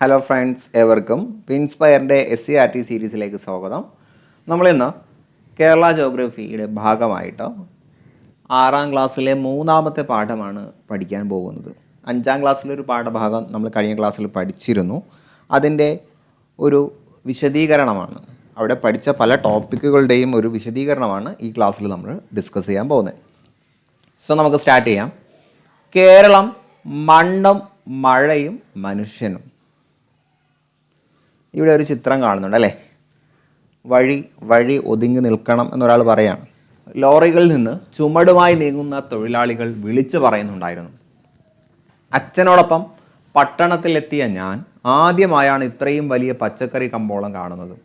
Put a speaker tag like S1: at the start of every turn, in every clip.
S1: Hello friends, ഏവർക്കും ഇൻസ്പയറിൻ്റെ SCERT സീരീസിലേക്ക് സ്വാഗതം. നമ്മളിന്ന് കേരള ജോഗ്രഫിയുടെ ഭാഗമായിട്ട് 6ാം ക്ലാസ്സിലെ 3ാമത്തെ പാഠമാണ് പഠിക്കാൻ പോകുന്നത്. 5ാം ക്ലാസ്സിലൊരു പാഠഭാഗം നമ്മൾ കഴിഞ്ഞ ക്ലാസ്സിൽ പഠിച്ചിരുന്നു. അതിൻ്റെ ഒരു വിശദീകരണമാണ്, അവിടെ പഠിച്ച പല ടോപ്പിക്കുകളുടെയും ഒരു വിശദീകരണമാണ് ഈ ക്ലാസ്സിൽ നമ്മൾ ഡിസ്കസ് ചെയ്യാൻ പോകുന്നത്. സോ നമുക്ക് സ്റ്റാർട്ട് ചെയ്യാം. കേരളം മണ്ണും മഴയും മനുഷ്യനും. ഇവിടെ ഒരു ചിത്രം കാണുന്നുണ്ട് അല്ലേ? വഴി ഒതുങ്ങി നിൽക്കണം എന്നൊരാൾ പറയാണ്. ലോറികളിൽ നിന്ന് ചുമടുമായി നീങ്ങുന്ന തൊഴിലാളികൾ വിളിച്ചു പറയുന്നുണ്ടായിരുന്നു. അച്ഛനോടൊപ്പം പട്ടണത്തിലെത്തിയ ഞാൻ ആദ്യമായാണ് ഇത്രയും വലിയ പച്ചക്കറി കമ്പോളം കാണുന്നത്.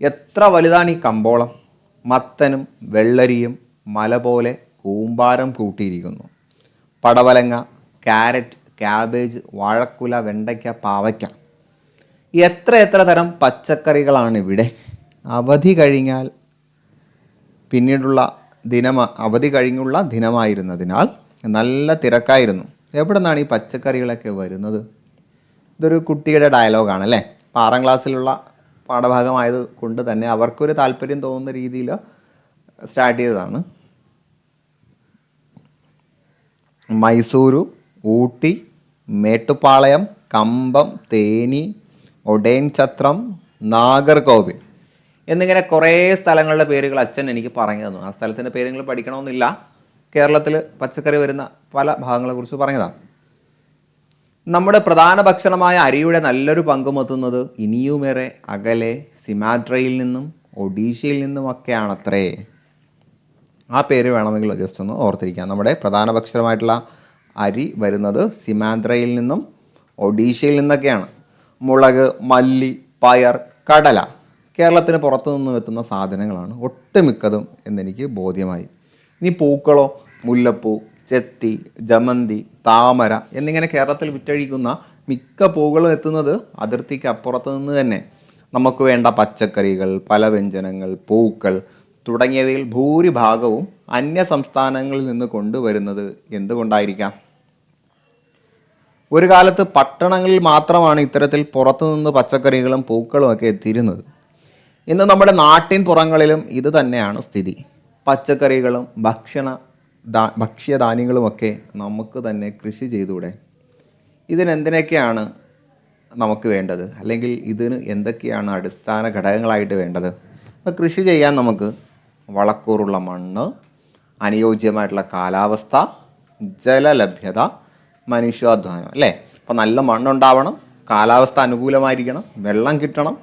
S1: എത്ര വലുതാണ് ഈ കമ്പോളം! മത്തനും വെള്ളരിയും മല പോലെ കൂമ്പാരം കൂട്ടിയിരിക്കുന്നു. പടവലങ്ങ, ക്യാരറ്റ്, ക്യാബേജ്, വാഴക്കുല, വെണ്ടയ്ക്ക, പാവയ്ക്ക, എത്ര തരം പച്ചക്കറികളാണ് ഇവിടെ. അവധി കഴിഞ്ഞുള്ള ദിനമായിരുന്നതിനാൽ നല്ല തിരക്കായിരുന്നു. എവിടെ നിന്നാണ് ഈ പച്ചക്കറികളൊക്കെ വരുന്നത്? ഇതൊരു കുട്ടിയുടെ ഡയലോഗാണ് അല്ലേ? 6ാം ക്ലാസ്സിലുള്ള പാഠഭാഗമായത് കൊണ്ട് തന്നെ അവർക്കൊരു താല്പര്യം തോന്നുന്ന രീതിയിൽ സ്റ്റാർട്ട് ചെയ്തതാണ്. മൈസൂരു, ഊട്ടി, മേട്ടുപ്പാളയം, കമ്പം, തേനി, ഒഡേൻ ചത്രം, നാഗർകോവിൽ എന്നിങ്ങനെ കുറേ സ്ഥലങ്ങളുടെ പേരുകൾ അച്ഛൻ എനിക്ക് പറഞ്ഞു തന്നു. ആ സ്ഥലത്തിൻ്റെ പേരുകൾ പഠിക്കണമെന്നില്ല, കേരളത്തിൽ പച്ചക്കറി വരുന്ന പല ഭാഗങ്ങളെക്കുറിച്ച് പറഞ്ഞതാണ്. നമ്മുടെ പ്രധാന ഭക്ഷണമായ അരിയുടെ നല്ലൊരു പങ്കുമെത്തുന്നത് ഇനിയുമേറെ അകലെ സിമാട്രയിൽ നിന്നും ഒഡീഷയിൽ നിന്നുമൊക്കെയാണത്രേ. ആ പേര് വേണമെങ്കിൽ ജസ്റ്റ് ഒന്ന് ഓർത്തിരിക്കാം. നമ്മുടെ പ്രധാന ഭക്ഷണമായിട്ടുള്ള അരി വരുന്നത് സിമാട്രയിൽ നിന്നും ഒഡീഷയിൽ നിന്നൊക്കെയാണ്. മുളക്, മല്ലി, പയർ, കടല കേരളത്തിന് പുറത്തു നിന്നും എത്തുന്ന സാധനങ്ങളാണ് ഒട്ടുമിക്കതും എന്നെനിക്ക് ബോധ്യമായി. ഇനി പൂക്കളോ? മുല്ലപ്പൂ, ചെത്തി, ജമന്തി, താമര എന്നിങ്ങനെ കേരളത്തിൽ വിറ്റഴിക്കുന്ന മിക്ക പൂക്കളും എത്തുന്നത് അതിർത്തിക്ക് അപ്പുറത്ത് നിന്ന് തന്നെ. നമുക്ക് വേണ്ട പച്ചക്കറികൾ, പലവ്യഞ്ജനങ്ങൾ, പൂക്കൾ തുടങ്ങിയവയിൽ ഭൂരിഭാഗവും അന്യ സംസ്ഥാനങ്ങളിൽ നിന്ന് കൊണ്ടുവരുന്നത് എന്തുകൊണ്ടായിരിക്കാം? ഒരു കാലത്ത് പട്ടണങ്ങളിൽ മാത്രമാണ് ഇത്തരത്തിൽ പുറത്തുനിന്ന് പച്ചക്കറികളും പൂക്കളും ഒക്കെ എത്തിയിരുന്നത്. ഇന്ന് നമ്മുടെ നാട്ടിൻ പുറങ്ങളിലും ഇത് തന്നെയാണ് സ്ഥിതി. പച്ചക്കറികളും ഭക്ഷ്യധാന്യങ്ങളുമൊക്കെ നമുക്ക് തന്നെ കൃഷി ചെയ്തുകൂടെ? ഇതിനെന്തിനൊക്കെയാണ് നമുക്ക് വേണ്ടത്, അല്ലെങ്കിൽ ഇതിന് എന്തൊക്കെയാണ് അടിസ്ഥാന ഘടകങ്ങളായിട്ട് വേണ്ടത്? അപ്പോൾ കൃഷി ചെയ്യാൻ നമുക്ക് വളക്കൂറുള്ള മണ്ണ്, അനുയോജ്യമായിട്ടുള്ള കാലാവസ്ഥ, ജലലഭ്യത, മനുഷ്യാധ്വാനം അല്ലേ? അപ്പോൾ നല്ല മണ്ണുണ്ടാവണം, കാലാവസ്ഥ അനുകൂലമായിരിക്കണം, വെള്ളം കിട്ടണം,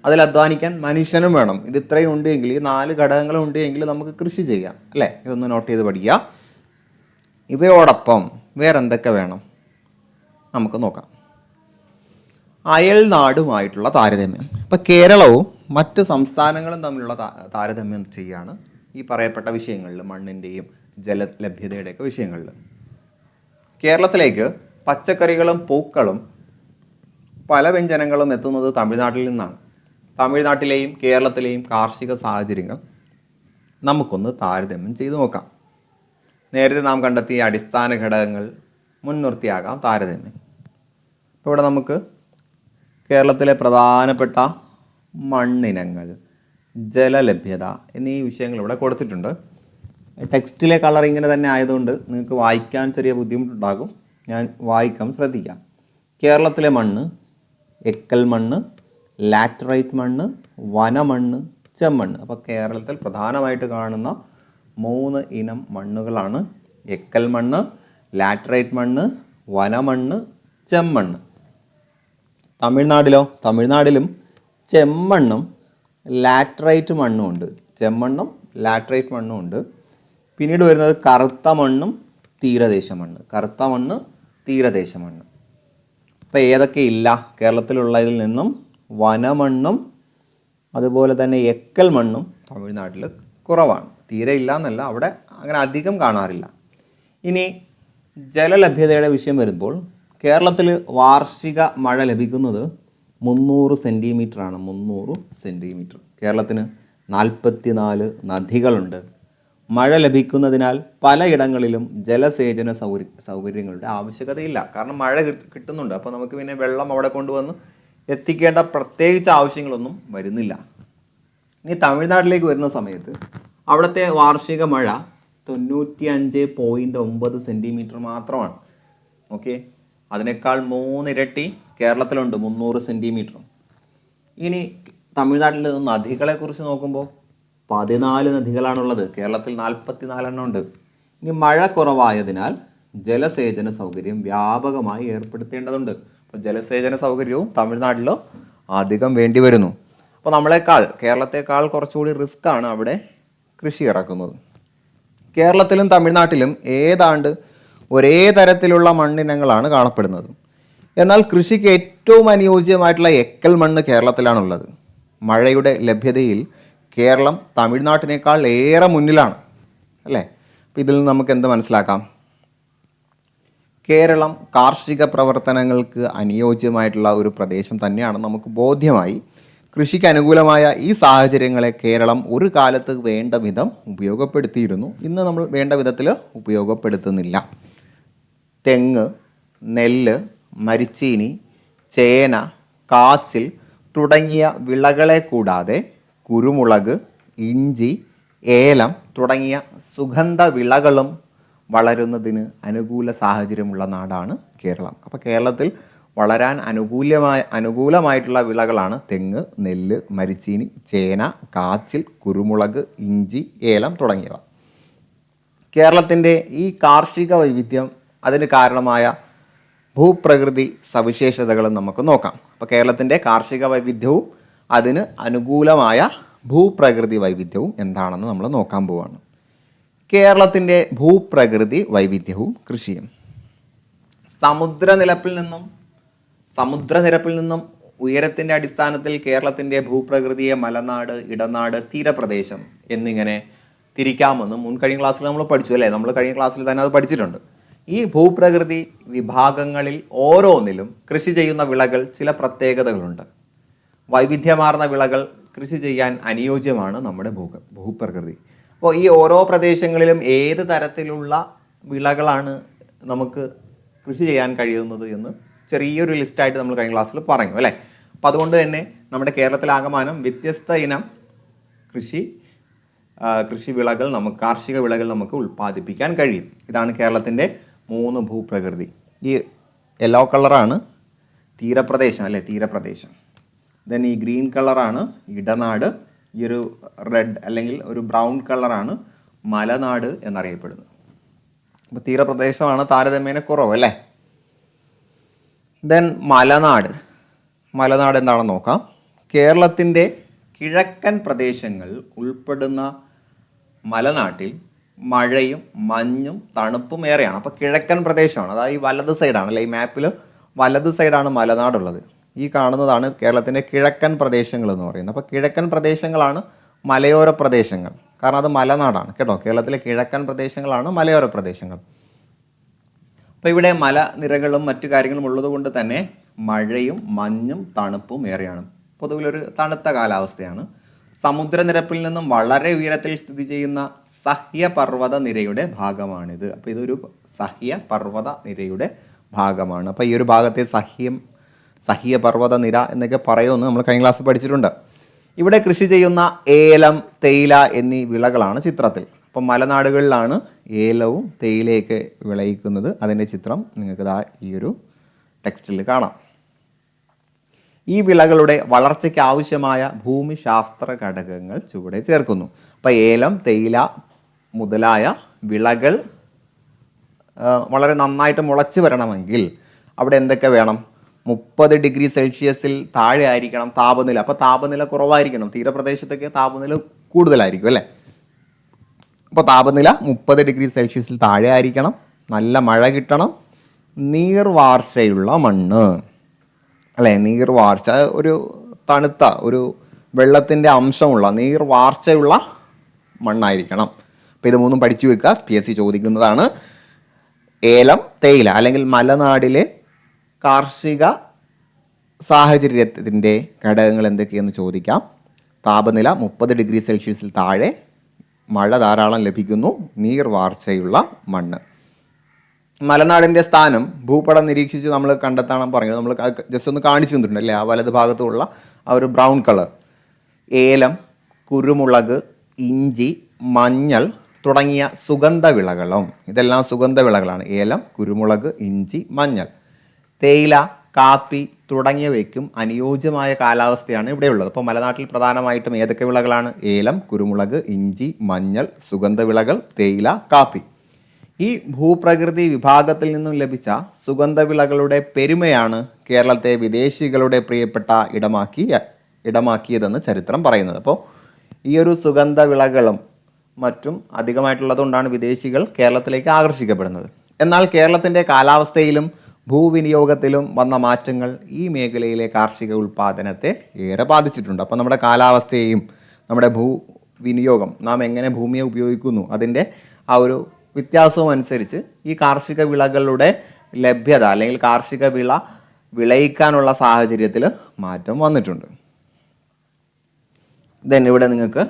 S1: അതിൽ അധ്വാനിക്കാൻ മനുഷ്യനും വേണം. ഇത് ഇത്രയും ഉണ്ടെങ്കിൽ, ഈ 4 ഘടകങ്ങളും ഉണ്ടെങ്കിൽ നമുക്ക് കൃഷി ചെയ്യാം അല്ലേ? ഇതൊന്ന് നോട്ട് ചെയ്ത് പഠിക്കുക. ഇവയോടൊപ്പം വേറെ എന്തൊക്കെ വേണം നമുക്ക് നോക്കാം. അയൽനാടുമായിട്ടുള്ള താരതമ്യം. ഇപ്പോൾ കേരളവും മറ്റ് സംസ്ഥാനങ്ങളും തമ്മിലുള്ള താരതമ്യം ചെയ്യുകയാണ് ഈ പറയപ്പെട്ട വിഷയങ്ങളിൽ, മണ്ണിൻ്റെയും ജലലഭ്യതയുടെയൊക്കെ വിഷയങ്ങളിൽ. കേരളത്തിലേക്ക് പച്ചക്കറികളും പൂക്കളും പലവ്യഞ്ജനങ്ങളും എത്തുന്നത് തമിഴ്നാട്ടിൽ നിന്നാണ്. തമിഴ്നാട്ടിലെയും കേരളത്തിലെയും കാർഷിക സാഹചര്യങ്ങൾ നമുക്കൊന്ന് താരതമ്യം ചെയ്തു നോക്കാം. നേരത്തെ നാം കണ്ടെത്തിയ അടിസ്ഥാന ഘടകങ്ങൾ മുൻനിർത്തിയാകാം താരതമ്യം. ഇപ്പോൾ ഇവിടെ നമുക്ക് കേരളത്തിലെ പ്രധാനപ്പെട്ട മണ്ണിനങ്ങൾ, ജലലഭ്യത എന്നീ വിഷയങ്ങൾ ഇവിടെ കൊടുത്തിട്ടുണ്ട്. ടെക്സ്റ്റിലെ കളർ ഇങ്ങനെ തന്നെ ആയതുകൊണ്ട് നിങ്ങൾക്ക് വായിക്കാൻ ചെറിയ ബുദ്ധിമുട്ടുണ്ടാകും. ഞാൻ വായിക്കാം, ശ്രദ്ധിക്കാം. കേരളത്തിലെ മണ്ണ് എക്കൽ മണ്ണ്, ലാറ്ററൈറ്റ് മണ്ണ്, വനമണ്ണ്, ചെമ്മണ്ണ്. അപ്പോൾ കേരളത്തിൽ പ്രധാനമായിട്ട് കാണുന്ന 3 ഇനം മണ്ണുകളാണ് എക്കൽ മണ്ണ്, ലാറ്ററൈറ്റ് മണ്ണ്, വനമണ്ണ്, ചെമ്മണ്ണ്. തമിഴ്നാടിലും ചെമ്മണ്ണും ലാറ്ററൈറ്റ് മണ്ണും ഉണ്ട്. ചെമ്മണ്ണും ലാറ്ററൈറ്റ് മണ്ണും ഉണ്ട്. പിന്നീട് വരുന്നത് കറുത്ത മണ്ണും തീരദേശ മണ്ണ്. അപ്പോൾ ഏതൊക്കെ ഇല്ല കേരളത്തിലുള്ളതിൽ നിന്നും? വനമണ്ണും അതുപോലെ തന്നെ എക്കൽ മണ്ണും തമിഴ്നാട്ടിൽ കുറവാണ്. തീരെ ഇല്ല എന്നല്ല, അവിടെ അങ്ങനെ അധികം കാണാറില്ല. ഇനി ജലലഭ്യതയുടെ വിഷയം വരുമ്പോൾ കേരളത്തിൽ വാർഷിക മഴ ലഭിക്കുന്നത് 300 സെൻറ്റിമീറ്ററാണ്. 300 സെൻറ്റിമീറ്റർ. കേരളത്തിന് 44 നദികളുണ്ട്, മഴ ലഭിക്കുന്നതിനാൽ പലയിടങ്ങളിലും ജലസേചന സൗകര്യങ്ങളുടെ ആവശ്യകതയില്ല. കാരണം മഴ കിട്ടുന്നുണ്ട്, അപ്പോൾ നമുക്ക് പിന്നെ വെള്ളം അവിടെ കൊണ്ടുവന്ന് എത്തിക്കേണ്ട പ്രത്യേകിച്ച് ആവശ്യങ്ങളൊന്നും വരുന്നില്ല. ഇനി തമിഴ്നാട്ടിലേക്ക് വരുന്ന സമയത്ത് അവിടുത്തെ വാർഷിക മഴ 95.9 സെൻറ്റിമീറ്റർ മാത്രമാണ്. ഓക്കെ, അതിനേക്കാൾ 3 ഇരട്ടി കേരളത്തിലുണ്ട്, 300 സെൻറ്റിമീറ്ററും. ഇനി തമിഴ്നാട്ടിൽ നദികളെക്കുറിച്ച് നോക്കുമ്പോൾ 14 നദികളാണുള്ളത്. കേരളത്തിൽ 44 എണ്ണം ഉണ്ട്. ഇനി മഴ കുറവായതിനാൽ ജലസേചന സൗകര്യം വ്യാപകമായി ഏർപ്പെടുത്തേണ്ടതുണ്ട്. അപ്പോൾ ജലസേചന സൗകര്യവും തമിഴ്നാട്ടിൽ അധികം വേണ്ടി വരുന്നു. അപ്പോൾ കേരളത്തെക്കാൾ കുറച്ചുകൂടി റിസ്ക് ആണ് അവിടെ കൃഷി ഇറക്കുന്നത്. കേരളത്തിലും തമിഴ്നാട്ടിലും ഏതാണ്ട് ഒരേ തരത്തിലുള്ള മണ്ണിനങ്ങളാണ് കാണപ്പെടുന്നത്. എന്നാൽ കൃഷിക്ക് ഏറ്റവും അനുയോജ്യമായിട്ടുള്ള എക്കൽ മണ്ണ് കേരളത്തിലാണുള്ളത്. മഴയുടെ ലഭ്യതയിൽ കേരളം തമിഴ്നാട്ടിനേക്കാൾ ഏറെ മുന്നിലാണ്, അല്ലേ? അപ്പോൾ ഇതിൽ നിന്ന് നമുക്ക് എന്ത് മനസ്സിലാക്കാം? കേരളം കാർഷിക പ്രവർത്തനങ്ങൾക്ക് അനുയോജ്യമായിട്ടുള്ള ഒരു പ്രദേശം തന്നെയാണ് നമുക്ക് ബോധ്യമായി. കൃഷിക്ക് അനുകൂലമായ ഈ സാഹചര്യങ്ങളെ കേരളം ഒരു കാലത്ത് വേണ്ട വിധം ഉപയോഗപ്പെടുത്തിയിരുന്നു. ഇന്ന് നമ്മൾ വേണ്ട വിധത്തിൽ ഉപയോഗപ്പെടുത്തുന്നില്ല. തെങ്ങ്, നെല്ല്, മരിച്ചീനി, ചേന, കാച്ചിൽ തുടങ്ങിയ വിളകളെ കൂടാതെ കുരുമുളക്, ഇഞ്ചി, ഏലം തുടങ്ങിയ സുഗന്ധ വിളകളും വളരുന്നതിന് അനുകൂല സാഹചര്യമുള്ള നാടാണ് കേരളം. അപ്പോൾ കേരളത്തിൽ വളരാൻ അനുകൂലമായിട്ടുള്ള വിളകളാണ് തെങ്ങ്, നെല്ല്, മരിച്ചീനി, ചേന, കാച്ചിൽ, കുരുമുളക്, ഇഞ്ചി, ഏലം തുടങ്ങിയവ. കേരളത്തിൻ്റെ ഈ കാർഷിക വൈവിധ്യം അതിന് കാരണമായ ഭൂപ്രകൃതി സവിശേഷതകളും നമുക്ക് നോക്കാം. അപ്പോൾ കേരളത്തിൻ്റെ കാർഷിക വൈവിധ്യവും അതിന് അനുകൂലമായ ഭൂപ്രകൃതി വൈവിധ്യവും എന്താണെന്ന് നമ്മൾ നോക്കാൻ പോവുകയാണ്. കേരളത്തിൻ്റെ ഭൂപ്രകൃതി വൈവിധ്യവും കൃഷിയും. സമുദ്രനിരപ്പിൽ നിന്നും ഉയരത്തിൻ്റെ അടിസ്ഥാനത്തിൽ കേരളത്തിൻ്റെ ഭൂപ്രകൃതിയെ മലനാട്, ഇടനാട്, തീരപ്രദേശം എന്നിങ്ങനെ തിരിക്കാമെന്ന് കഴിഞ്ഞ ക്ലാസ്സിൽ നമ്മൾ പഠിച്ചു, അല്ലേ? നമ്മൾ കഴിഞ്ഞ ക്ലാസ്സിൽ തന്നെ അത് പഠിച്ചിട്ടുണ്ട്. ഈ ഭൂപ്രകൃതി വിഭാഗങ്ങളിൽ ഓരോന്നിലും കൃഷി ചെയ്യുന്ന വിളകൾ ചില പ്രത്യേകതകളുണ്ട്. വൈവിധ്യമാർന്ന വിളകൾ കൃഷി ചെയ്യാൻ അനുയോജ്യമാണ് നമ്മുടെ ഭൂപ്രകൃതി. അപ്പോൾ ഈ ഓരോ പ്രദേശങ്ങളിലും ഏത് തരത്തിലുള്ള വിളകളാണ് നമുക്ക് കൃഷി ചെയ്യാൻ കഴിയുന്നത് എന്ന് ചെറിയൊരു ലിസ്റ്റായിട്ട് നമ്മൾ കഴിഞ്ഞ ക്ലാസ്സിൽ പറഞ്ഞു, അല്ലേ? അപ്പോൾ അതുകൊണ്ട് തന്നെ നമ്മുടെ കേരളത്തിലാകമാനം വ്യത്യസ്ത ഇനം കൃഷി വിളകൾ കാർഷിക വിളകൾ നമുക്ക് ഉൽപ്പാദിപ്പിക്കാൻ കഴിയും. ഇതാണ് കേരളത്തിൻ്റെ 3 ഭൂപ്രകൃതി. ഈ യെല്ലോ കളറാണ് തീരപ്രദേശം, അല്ലേ? തീരപ്രദേശം. ദെൻ ഈ ഗ്രീൻ കളറാണ് ഇടനാട്. ഈ ഒരു റെഡ് അല്ലെങ്കിൽ ഒരു ബ്രൗൺ കളറാണ് മലനാട് എന്നറിയപ്പെടുന്നത്. അപ്പോൾ തീരപ്രദേശമാണ് താരതമ്യേന കുറവ്, അല്ലേ? ദെൻ മലനാട് എന്താണെന്ന് നോക്കാം. കേരളത്തിൻ്റെ കിഴക്കൻ പ്രദേശങ്ങൾ ഉൾപ്പെടുന്ന മലനാട്ടിൽ മഴയും മഞ്ഞും തണുപ്പും ഏറെയാണ്. അപ്പോൾ കിഴക്കൻ പ്രദേശമാണ്, അതായത് ഈ വലത് സൈഡാണ്, അല്ലേ? ഈ മാപ്പിൽ വലത് സൈഡാണ് മലനാടുള്ളത്. ഈ കാണുന്നതാണ് കേരളത്തിൻ്റെ കിഴക്കൻ പ്രദേശങ്ങൾ എന്ന് പറയുന്നത്. അപ്പോൾ കിഴക്കൻ പ്രദേശങ്ങളാണ് മലയോര പ്രദേശങ്ങൾ, കാരണം അത് മലനാടാണ് കേട്ടോ. കേരളത്തിലെ കിഴക്കൻ പ്രദേശങ്ങളാണ് മലയോര പ്രദേശങ്ങൾ. അപ്പോൾ ഇവിടെ മലനിരകളും മറ്റു കാര്യങ്ങളും ഉള്ളത് കൊണ്ട് തന്നെ മഴയും മഞ്ഞും തണുപ്പും ഏറെയാണ്. പൊതുവിലൊരു തണുത്ത കാലാവസ്ഥയാണ്. സമുദ്രനിരപ്പിൽ നിന്നും വളരെ ഉയരത്തിൽ സ്ഥിതി ചെയ്യുന്ന സഹ്യപർവ്വത നിരയുടെ ഭാഗമാണിത്. അപ്പോൾ ഇതൊരു സഹ്യപർവ്വത നിരയുടെ ഭാഗമാണ്. അപ്പോൾ ഈ ഒരു ഭാഗത്തെ സഹ്യപർവ്വത നിര എന്നൊക്കെ പറയുമെന്ന് നമ്മൾ കഴിഞ്ഞ ക്ലാസ്സിൽ പഠിച്ചിട്ടുണ്ട്. ഇവിടെ കൃഷി ചെയ്യുന്ന ഏലം, തേയില എന്നീ വിളകളാണ് ചിത്രത്തിൽ. അപ്പം മലനാടുകളിലാണ് ഏലവും തേയിലയൊക്കെ വിളയിക്കുന്നത്. അതിൻ്റെ ചിത്രം നിങ്ങൾക്ക് ഈ ഒരു ടെക്സ്റ്റിൽ കാണാം. ഈ വിളകളുടെ വളർച്ചയ്ക്ക് ആവശ്യമായ ഭൂമിശാസ്ത്ര ഘടകങ്ങൾ ചുവടെ ചേർക്കുന്നു. അപ്പോൾ ഏലം, തേയില മുതലായ വിളകൾ വളരെ നന്നായിട്ട് മുളച്ച് വരണമെങ്കിൽ അവിടെ എന്തൊക്കെ വേണം? 30 ഡിഗ്രി സെൽഷ്യസിൽ താഴെ ആയിരിക്കണം താപനില. അപ്പോൾ താപനില കുറവായിരിക്കണം. തീരപ്രദേശത്തൊക്കെ താപനില കൂടുതലായിരിക്കും, അല്ലേ? അപ്പോൾ താപനില 30 ഡിഗ്രി സെൽഷ്യസിൽ താഴെ ആയിരിക്കണം. നല്ല മഴ കിട്ടണം. നീർവാർച്ചയുള്ള മണ്ണ്, അല്ലേ? നീർവാർച്ച, ഒരു തണുത്ത ഒരു വെള്ളത്തിൻ്റെ അംശമുള്ള നീർവാർച്ചയുള്ള മണ്ണായിരിക്കണം. അപ്പോൾ ഇത് 3 പഠിച്ചു വെക്കുക. PSC ചോദിക്കുന്നതാണ്. ഏലം, തേയില അല്ലെങ്കിൽ മലനാടിലെ കാർഷിക സാഹചര്യത്തിൻ്റെ ഘടകങ്ങൾ എന്തൊക്കെയെന്ന് ചോദിക്കാം. താപനില 30 ഡിഗ്രി സെൽഷ്യസിൽ താഴെ, മഴ ധാരാളം ലഭിക്കുന്നു. നീർവാർച്ചയുള്ള മണ്ണ്. മലനാടിൻ്റെ സ്ഥാനം ഭൂപടം നിരീക്ഷിച്ച് നമ്മൾ കണ്ടെത്താൻ പറഞ്ഞത് നമ്മൾ ജസ്റ്റ് ഒന്ന് കാണിച്ചു തന്നിട്ടുണ്ട് അല്ലേ? ആ വലത് ഭാഗത്തുള്ള ആ ഒരു ബ്രൗൺ കളർ. ഏലം, കുരുമുളക്, ഇഞ്ചി, മഞ്ഞൾ തുടങ്ങിയ സുഗന്ധവിളകളും. ഇതെല്ലാം സുഗന്ധവിളകളാണ്. ഏലം, കുരുമുളക്, ഇഞ്ചി, മഞ്ഞൾ. തേയില, കാപ്പി തുടങ്ങിയവയ്ക്കും അനുയോജ്യമായ കാലാവസ്ഥയാണ് ഇവിടെയുള്ളത്. അപ്പോൾ മലനാട്ടിൽ പ്രധാനമായിട്ടും ഏതൊക്കെ വിളകളാണ്? ഏലം, കുരുമുളക്, ഇഞ്ചി, മഞ്ഞൾ, സുഗന്ധവിളകൾ, തേയില, കാപ്പി. ഈ ഭൂപ്രകൃതി വിഭാഗത്തിൽ നിന്നും ലഭിച്ച സുഗന്ധവിളകളുടെ പെരുമയാണ് കേരളത്തെ വിദേശികളുടെ പ്രിയപ്പെട്ട ഇടമാക്കിയതെന്ന് ചരിത്രം പറയുന്നത്. അപ്പോൾ ഈ ഒരു സുഗന്ധവിളകളും മറ്റും അധികമായിട്ടുള്ളതുകൊണ്ടാണ് വിദേശികൾ കേരളത്തിലേക്ക് ആകർഷിക്കപ്പെടുന്നത്. എന്നാൽ കേരളത്തിൻ്റെ കാലാവസ്ഥയിലും ഭൂവിനിയോഗത്തിലും വന്ന മാറ്റങ്ങൾ ഈ മേഖലയിലെ കാർഷിക ഉൽപ്പാദനത്തെ ഏറെ ബാധിച്ചിട്ടുണ്ട്. അപ്പോൾ നമ്മുടെ കാലാവസ്ഥയെയും നമ്മുടെ ഭൂവിനിയോഗം, നാം എങ്ങനെ ഭൂമിയെ ഉപയോഗിക്കുന്നു, അതിൻ്റെ ആ ഒരു വ്യത്യാസവും അനുസരിച്ച് ഈ കാർഷിക വിളകളുടെ ലഭ്യത അല്ലെങ്കിൽ കാർഷിക വിള വിളയിക്കാനുള്ള സാഹചര്യത്തിൽ മാറ്റം വന്നിട്ടുണ്ട്. ദെൻ ഇവിടെ നിങ്ങൾക്ക്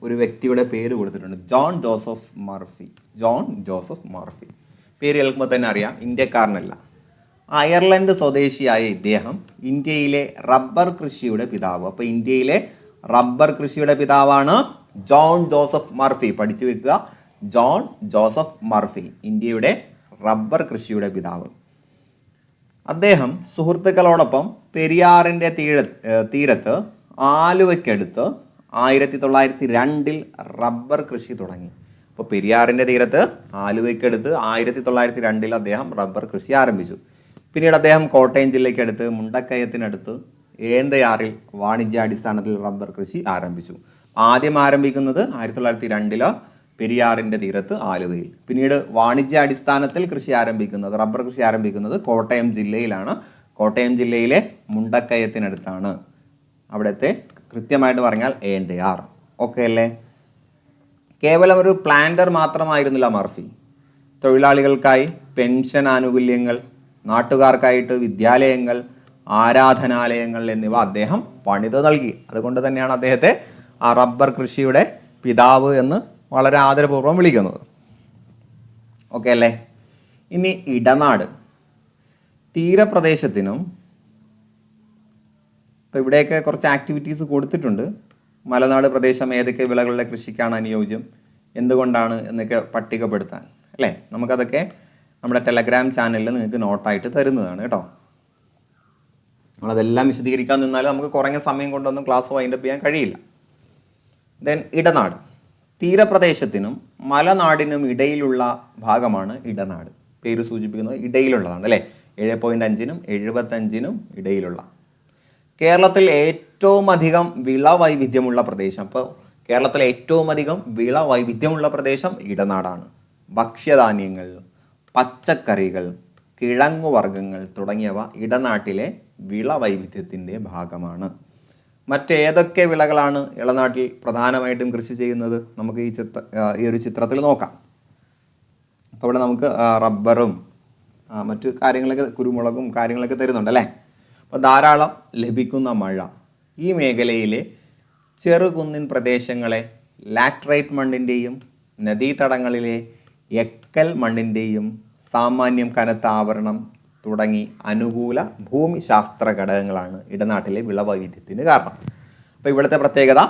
S1: ഒരു വ്യക്തിയുടെ പേര് കൊടുത്തിട്ടുണ്ട്, John Joseph Murphy. John Joseph Murphy പേര് കേൾക്കുമ്പോൾ തന്നെ അറിയാം, ഇന്ത്യക്കാരനല്ല. അയർലൻഡ് സ്വദേശിയായ ഇദ്ദേഹം ഇന്ത്യയിലെ റബ്ബർ കൃഷിയുടെ പിതാവ്. അപ്പോൾ ഇന്ത്യയിലെ റബ്ബർ കൃഷിയുടെ പിതാവാണ് ജോൺ ജോസഫ് മർഫി. പഠിച്ചു വെക്കുക, ജോൺ ജോസഫ് മർഫി, ഇന്ത്യയുടെ റബ്ബർ കൃഷിയുടെ പിതാവ്. അദ്ദേഹം സുഹൃത്തുക്കളോടൊപ്പം പെരിയാറിൻ്റെ തീരത്ത് ആലുവയ്ക്കടുത്ത് 1902 റബ്ബർ കൃഷി തുടങ്ങി. അപ്പോൾ പെരിയാറിൻ്റെ തീരത്ത് ആലുവയ്ക്കടുത്ത് 1902 അദ്ദേഹം റബ്ബർ കൃഷി ആരംഭിച്ചു. പിന്നീട് അദ്ദേഹം കോട്ടയം ജില്ലയ്ക്കടുത്ത് മുണ്ടക്കയത്തിനടുത്ത് ഏന്തയാറിൽ വാണിജ്യാടിസ്ഥാനത്തിൽ റബ്ബർ കൃഷി ആരംഭിച്ചു. ആദ്യം ആരംഭിക്കുന്നത് 1902 പെരിയാറിൻ്റെ തീരത്ത് ആലുവയിൽ. പിന്നീട് വാണിജ്യാടിസ്ഥാനത്തിൽ റബ്ബർ കൃഷി ആരംഭിക്കുന്നത് കോട്ടയം ജില്ലയിലാണ്. കോട്ടയം ജില്ലയിലെ മുണ്ടക്കയത്തിനടുത്താണ്. അവിടുത്തെ കൃത്യമായിട്ട് പറഞ്ഞാൽ ഏന്തയാർ. ഓക്കെ അല്ലേ? കേവലം ഒരു പ്ലാന്റർ മാത്രമായിരുന്നില്ല മർഫി. തൊഴിലാളികൾക്കായി പെൻഷൻ ആനുകൂല്യങ്ങൾ, നാട്ടുകാർക്കായിട്ട് വിദ്യാലയങ്ങൾ, ആരാധനാലയങ്ങൾ എന്നിവ അദ്ദേഹം പണിത് നൽകി. അതുകൊണ്ട് തന്നെയാണ് അദ്ദേഹത്തെ ആ റബ്ബർ കൃഷിയുടെ പിതാവ് എന്ന് വളരെ ആദരപൂർവ്വം വിളിക്കുന്നത്. ഓക്കെ അല്ലേ? ഇനി ഇടനാട്. തീരപ്രദേശത്തിനും ഇപ്പോൾ ഇവിടെയൊക്കെ കുറച്ച് ആക്ടിവിറ്റീസ് കൊടുത്തിട്ടുണ്ട്. മലനാട് പ്രദേശം ഏതൊക്കെ വിളകളുടെ കൃഷിക്കാണ് അനുയോജ്യം, എന്തുകൊണ്ടാണ് എന്നൊക്കെ പട്ടികപ്പെടുത്താൻ അല്ലേ? നമുക്കതൊക്കെ നമ്മുടെ ടെലഗ്രാം ചാനലിൽ നിങ്ങൾക്ക് നോട്ടായിട്ട് തരുന്നതാണ് കേട്ടോ. നമ്മളതെല്ലാം വിശദീകരിക്കാൻ നിന്നാൽ നമുക്ക് കുറഞ്ഞ സമയം കൊണ്ടൊന്നും ക്ലാസ് വൈൻഡപ്പ് ചെയ്യാൻ കഴിയില്ല. ദെൻ ഇടനാട്. തീരപ്രദേശത്തിനും മലനാടിനും ഇടയിലുള്ള ഭാഗമാണ് ഇടനാട്. പേര് സൂചിപ്പിക്കുന്നത് ഇടയിലുള്ളതാണ് അല്ലേ? 7.5-നും 75-നും ഇടയിലുള്ള. കേരളത്തിൽ ഏറ്റവും അധികം വിള വൈവിധ്യമുള്ള പ്രദേശം. അപ്പോൾ കേരളത്തിലെ ഏറ്റവും അധികം വിള വൈവിധ്യമുള്ള പ്രദേശം ഇടനാടാണ്. ഭക്ഷ്യധാന്യങ്ങൾ, പച്ചക്കറികൾ, കിഴങ്ങുവർഗ്ഗങ്ങൾ തുടങ്ങിയവ ഇടനാട്ടിലെ വിള വൈവിധ്യത്തിൻ്റെ ഭാഗമാണ്. മറ്റേതൊക്കെ വിളകളാണ് ഇടനാട്ടിൽ പ്രധാനമായിട്ടും കൃഷി ചെയ്യുന്നത്? നമുക്ക് ഈ ഒരു ചിത്രത്തിൽ നോക്കാം. അപ്പോൾ ഇവിടെ നമുക്ക് റബ്ബറും മറ്റു കാര്യങ്ങളൊക്കെ, കുരുമുളകും കാര്യങ്ങളൊക്കെ തരുന്നുണ്ട് അല്ലേ? അപ്പോൾ ധാരാളം ലഭിക്കുന്ന മഴ ഈ മേഖലയിലെ ചെറുകുന്നിൻ പ്രദേശങ്ങളെ ലാറ്ററൈറ്റ് മണ്ണിൻ്റെയും നദീതടങ്ങളിലെ എക്കൽ മണ്ണിൻ്റെയും സാമാന്യം കനത്ത ആവരണം തുടങ്ങി അനുകൂല ഭൂമിശാസ്ത്ര ഘടകങ്ങളാണ് ഇടനാട്ടിലെ വിളവൈവിധ്യത്തിന് കാരണം. അപ്പോൾ ഇവിടുത്തെ പ്രത്യേകത,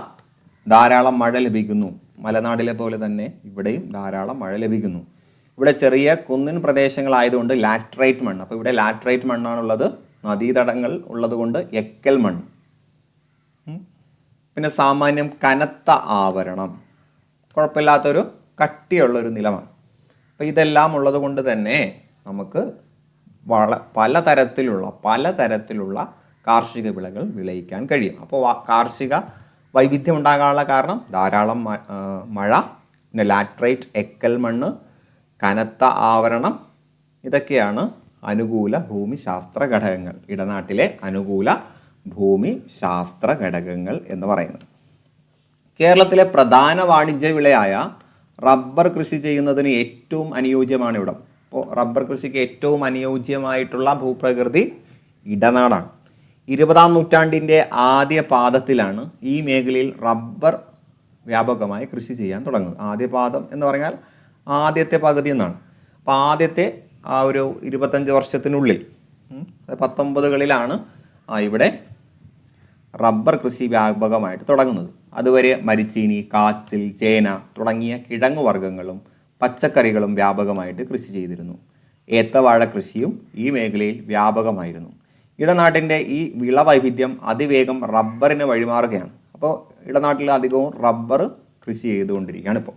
S1: ധാരാളം മഴ ലഭിക്കുന്നു. മലനാടിലെ പോലെ തന്നെ ഇവിടെയും ധാരാളം മഴ ലഭിക്കുന്നു. ഇവിടെ ചെറിയ കുന്നിൻ പ്രദേശങ്ങളായതുകൊണ്ട് ലാറ്ററൈറ്റ് മണ്ണ്. അപ്പോൾ ഇവിടെ ലാറ്ററൈറ്റ് മണ്ണാണുള്ളത്. നദീതടങ്ങൾ ഉള്ളതുകൊണ്ട് എക്കൽ മണ്ണ്. പിന്നെ സാമാന്യം കനത്ത ആവരണം, കുഴപ്പമില്ലാത്തൊരു കട്ടിയുള്ളൊരു നിലമാണ്. അപ്പോൾ ഇതെല്ലാം ഉള്ളത് കൊണ്ട് തന്നെ നമുക്ക് പലതരത്തിലുള്ള കാർഷിക വിളകൾ വിളയിക്കാൻ കഴിയും. അപ്പോൾ കാർഷിക വൈവിധ്യം ഉണ്ടാകാനുള്ള കാരണം ധാരാളം മഴ, പിന്നെ ലാറ്ററൈറ്റ് എക്കൽ മണ്ണ്, കനത്ത ആവരണം, ഇതൊക്കെയാണ് അനുകൂല ഭൂമിശാസ്ത്ര ഘടകങ്ങൾ. ഇടനാട്ടിലെ അനുകൂല ഭൂമിശാസ്ത്ര ഘടകങ്ങൾ എന്ന് പറയുന്നത്. കേരളത്തിലെ പ്രധാന വാണിജ്യ വിളയായ റബ്ബർ കൃഷി ചെയ്യുന്നതിന് ഏറ്റവും അനുയോജ്യമാണ് ഇവിടം. അപ്പോൾ റബ്ബർ കൃഷിക്ക് ഏറ്റവും അനുയോജ്യമായിട്ടുള്ള ഭൂപ്രകൃതി ഇടനാടാണ്. 20-ാം നൂറ്റാണ്ടിൻ്റെ ആദ്യ പാദത്തിലാണ് ഈ മേഖലയിൽ റബ്ബർ വ്യാപകമായി കൃഷി ചെയ്യാൻ തുടങ്ങുന്നത്. ആദ്യ പാദം എന്ന് പറഞ്ഞാൽ ആദ്യത്തെ പകുതി എന്നാണ്. അപ്പോൾ ആദ്യത്തെ ആ ഒരു 25 വർഷത്തിനുള്ളിൽ 19കളിലാണ് ഇവിടെ റബ്ബർ കൃഷി വ്യാപകമായിട്ട് തുടങ്ങുന്നത്. അതുവരെ മരിച്ചീനി, കാച്ചിൽ, ചേന തുടങ്ങിയ കിഴങ്ങുവർഗ്ഗങ്ങളും പച്ചക്കറികളും വ്യാപകമായിട്ട് കൃഷി ചെയ്തിരുന്നു. ഏത്തവാഴ കൃഷിയും ഈ മേഖലയിൽ വ്യാപകമായിരുന്നു. ഇടനാട്ടിൻ്റെ ഈ വിളവൈവിധ്യം അതിവേഗം റബ്ബറിന് വഴിമാറുകയാണ്. അപ്പോൾ ഇടനാട്ടിൽ അധികവും റബ്ബർ കൃഷി ചെയ്തുകൊണ്ടിരിക്കുകയാണ്. ഇപ്പോൾ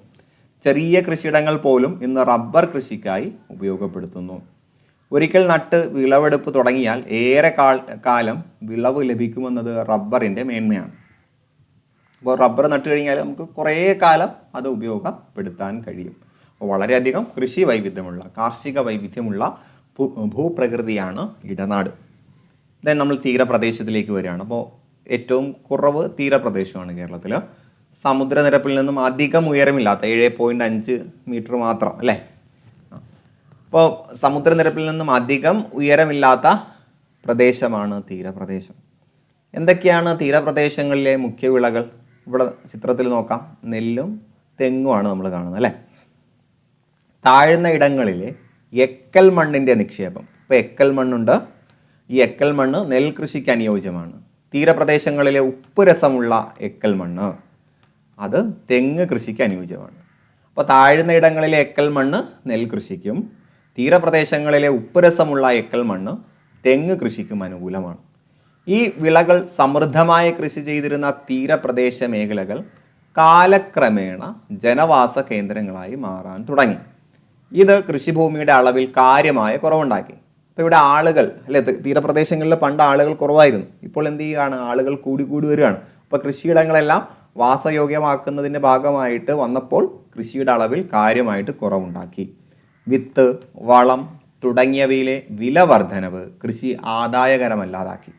S1: ചെറിയ കൃഷിയിടങ്ങൾ പോലും ഇന്ന് റബ്ബർ കൃഷിക്കായി ഉപയോഗപ്പെടുത്തുന്നു. ഒരിക്കൽ നട്ട് വിളവെടുപ്പ് തുടങ്ങിയാൽ ഏറെ കാലം വിളവ് ലഭിക്കുമെന്നത് റബ്ബറിൻ്റെ മേന്മയാണ്. അപ്പോൾ റബ്ബർ നട്ട് കഴിഞ്ഞാൽ നമുക്ക് കുറേ കാലം അത് ഉപയോഗപ്പെടുത്താൻ കഴിയും. അപ്പോൾ വളരെയധികം കൃഷി വൈവിധ്യമുള്ള, കാർഷിക വൈവിധ്യമുള്ള ഭൂപ്രകൃതിയാണ് ഇടനാട്. ദെൻ നമ്മൾ തീരപ്രദേശത്തിലേക്ക് വരികയാണ്. അപ്പോൾ ഏറ്റവും കുറവ് തീരപ്രദേശമാണ് കേരളത്തിൽ. സമുദ്രനിരപ്പിൽ നിന്നും അധികം ഉയരമില്ലാത്ത 7.5 മീറ്റർ മാത്രം അല്ലേ. അപ്പോൾ സമുദ്രനിരപ്പിൽ നിന്നും അധികം ഉയരമില്ലാത്ത പ്രദേശമാണ് തീരപ്രദേശം. എന്തൊക്കെയാണ് തീരപ്രദേശങ്ങളിലെ മുഖ്യ വിളകൾ? ഇവിടെ ചിത്രത്തിൽ നോക്കാം. നെല്ലും തെങ്ങുമാണ് നമ്മൾ കാണുന്നത് അല്ലേ. താഴ്ന്ന ഇടങ്ങളിലെ എക്കൽ മണ്ണിൻ്റെ നിക്ഷേപം. ഇപ്പോൾ എക്കൽ മണ്ണുണ്ട്. ഈ എക്കൽ മണ്ണ് നെൽകൃഷിക്ക് അനുയോജ്യമാണ്. തീരപ്രദേശങ്ങളിലെ ഉപ്പ് രസമുള്ള എക്കൽ മണ്ണ് അത് തെങ്ങ് കൃഷിക്ക് അനുയോജ്യമാണ്. അപ്പോൾ താഴ്ന്ന ഇടങ്ങളിലെ എക്കൽ മണ്ണ് നെൽകൃഷിക്കും, തീരപ്രദേശങ്ങളിലെ ഉപ്പ് രസമുള്ള എക്കൽ മണ്ണ് തെങ്ങ് കൃഷിക്കും അനുകൂലമാണ്. ഈ വിളകൾ സമൃദ്ധമായി കൃഷി ചെയ്തിരുന്ന തീരപ്രദേശ മേഖലകൾ കാലക്രമേണ ജനവാസ കേന്ദ്രങ്ങളായി മാറാൻ തുടങ്ങി. ഇത് കൃഷിഭൂമിയുടെ അളവിൽ കാര്യമായ കുറവുണ്ടാക്കി. അപ്പോൾ ഇവിടെ ആളുകൾ അല്ലെ, തീരപ്രദേശങ്ങളിൽ പണ്ട് ആളുകൾ കുറവായിരുന്നു. ഇപ്പോൾ എന്ത് ചെയ്യുകയാണ്? ആളുകൾ കൂടി വരികയാണ്. അപ്പോൾ കൃഷിയിടങ്ങളെല്ലാം വാസയോഗ്യമാക്കുന്നതിൻ്റെ ഭാഗമായിട്ട് വന്നപ്പോൾ കൃഷിയുടെ അളവിൽ കാര്യമായിട്ട് കുറവുണ്ടാക്കി. വിത്ത്, വളം തുടങ്ങിയവയിലെ വില വർധനവ് കൃഷി ആദായകരമല്ലാതാക്കി.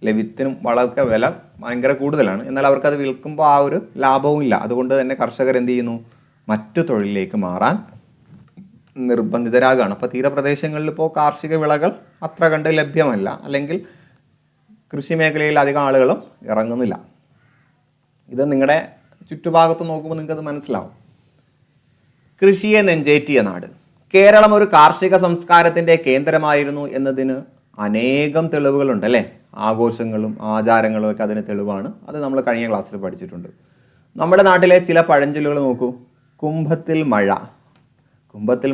S1: അല്ലെ, വിത്തിനും വളമൊക്കെ വില ഭയങ്കര കൂടുതലാണ്. എന്നാൽ അവർക്കത് വിൽക്കുമ്പോൾ ആ ഒരു ലാഭവും ഇല്ല. അതുകൊണ്ട് തന്നെ കർഷകർ എന്ത് ചെയ്യുന്നു? മറ്റു തൊഴിലിലേക്ക് മാറാൻ നിർബന്ധിതരാകുകയാണ്. അപ്പോൾ തീരപ്രദേശങ്ങളിൽ ഇപ്പോൾ കാർഷിക വിളകൾ അത്ര കണ്ട് ലഭ്യമല്ല, അല്ലെങ്കിൽ കൃഷി മേഖലയിൽ അധികം ആളുകളും ഇറങ്ങുന്നില്ല. ഇത് നിങ്ങളുടെ ചുറ്റുഭാഗത്ത് നോക്കുമ്പോൾ നിങ്ങൾക്കത് മനസ്സിലാവും. കൃഷിയെ നെഞ്ചേറ്റിയ നാട്. കേരളം ഒരു കാർഷിക സംസ്കാരത്തിൻ്റെ കേന്ദ്രമായിരുന്നു എന്നതിന് അനേകം തെളിവുകളുണ്ട് അല്ലേ. ആഘോഷങ്ങളും ആചാരങ്ങളും ഒക്കെ അതിന് തെളിവാണ്. അത് നമ്മൾ കഴിഞ്ഞ ക്ലാസ്സിൽ പഠിച്ചിട്ടുണ്ട്. നമ്മുടെ നാട്ടിലെ ചില പഴഞ്ചൊല്ലുകൾ നോക്കൂ. കുംഭത്തിൽ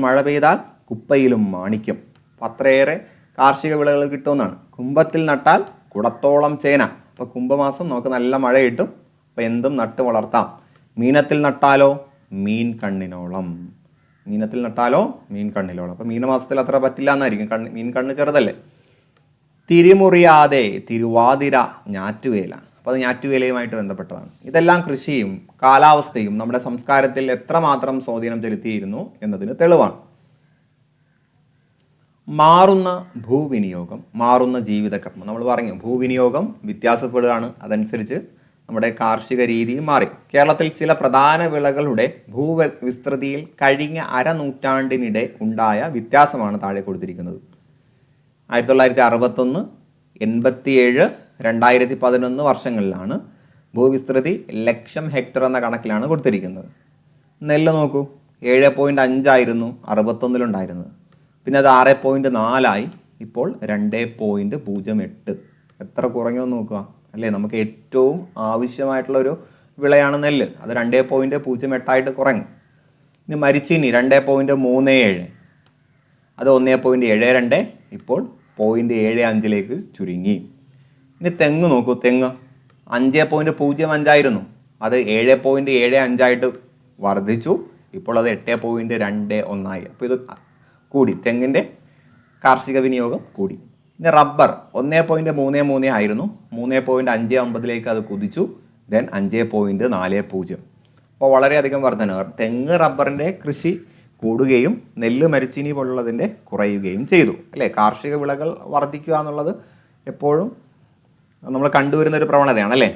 S1: മഴ പെയ്താൽ കുപ്പയിലും മാണിക്യം. അപ്പം അത്രയേറെ കാർഷിക വിളകൾ കിട്ടുമെന്നാണ്. കുംഭത്തിൽ നട്ടാൽ കുടത്തോളം ചേന. അപ്പോൾ കുംഭമാസം നമുക്ക് നല്ല മഴ കിട്ടും. അപ്പോൾ എന്തും നട്ട് വളർത്താം. മീനത്തിൽ നട്ടാലോ മീൻ കണ്ണിനോളം. അപ്പോൾ മീനമാസത്തിൽ അത്ര പറ്റില്ല എന്നായിരിക്കും. മീൻ കണ്ണ് ചെറുതല്ലേ. തിരിമുറിയാതെ തിരുവാതിര, ഞാറ്റുവേല. അപ്പോൾ അത് ഞാറ്റുവേലയുമായിട്ട് ബന്ധപ്പെട്ടതാണ്. ഇതെല്ലാം കൃഷിയും കാലാവസ്ഥയും നമ്മുടെ സംസ്കാരത്തിൽ എത്രമാത്രം സ്വാധീനം ചെലുത്തിയിരുന്നു എന്നതിന് തെളിവാണ്. മാറുന്ന ഭൂവിനിയോഗം, മാറുന്ന ജീവിതക്രമം. നമ്മൾ പറഞ്ഞു ഭൂവിനിയോഗം വ്യത്യാസപ്പെടുകയാണ്. അതനുസരിച്ച് നമ്മുടെ കാർഷിക രീതിയും മാറി. കേരളത്തിൽ ചില പ്രധാന വിളകളുടെ ഭൂവിസ്തൃതിയിൽ കഴിഞ്ഞ അരനൂറ്റാണ്ടിനിടെ ഉണ്ടായ വ്യത്യാസമാണ് താഴെ കൊടുത്തിരിക്കുന്നത്. 1961, 87, 2011 വർഷങ്ങളിലാണ് ഭൂവിസ്തൃതി 1,00,000 ഹെക്ടർ എന്ന കണക്കിലാണ് കൊടുത്തിരിക്കുന്നത്. നെല്ല് നോക്കൂ, 7.5 ആയിരുന്നു 61-ലുണ്ടായിരുന്നത്. പിന്നെ അത് 6.4 ഇപ്പോൾ 2.08. എത്ര കുറഞ്ഞു നോക്കുക അല്ലേ. നമുക്ക് ഏറ്റവും ആവശ്യമായിട്ടുള്ളൊരു വിളയാണ് നെല്ല്. അത് 2.08 കുറഞ്ഞു. ഇനി മരിച്ചീനി 2.37, അത് 1.72 ഇപ്പോൾ 0.75 ചുരുങ്ങി. ഇനി തെങ്ങ് നോക്കൂ. തെങ്ങ് 5.05 ആയിരുന്നു, അത് 7.75 വർദ്ധിച്ചു. ഇപ്പോൾ അത് 8.21. അപ്പോൾ ഇത് കൂടി, തെങ്ങിൻ്റെ കാർഷിക വിനിയോഗം കൂടി. ഇനി റബ്ബർ 1.33 ആയിരുന്നു, 3.59 അത് കുതിച്ചു. ദെൻ 5.40. അപ്പോൾ വളരെയധികം വർധന. തെങ്ങ് റബ്ബറിൻ്റെ കൃഷി കൂടുകയും നെല്ല് മരിച്ചീനി പോലുള്ളതിൻ്റെ കുറയുകയും ചെയ്തു അല്ലേ. കാർഷിക വിളകൾ വർദ്ധിക്കുക എന്നുള്ളത് എപ്പോഴും നമ്മൾ കണ്ടുവരുന്നൊരു പ്രവണതയാണ് അല്ലേ.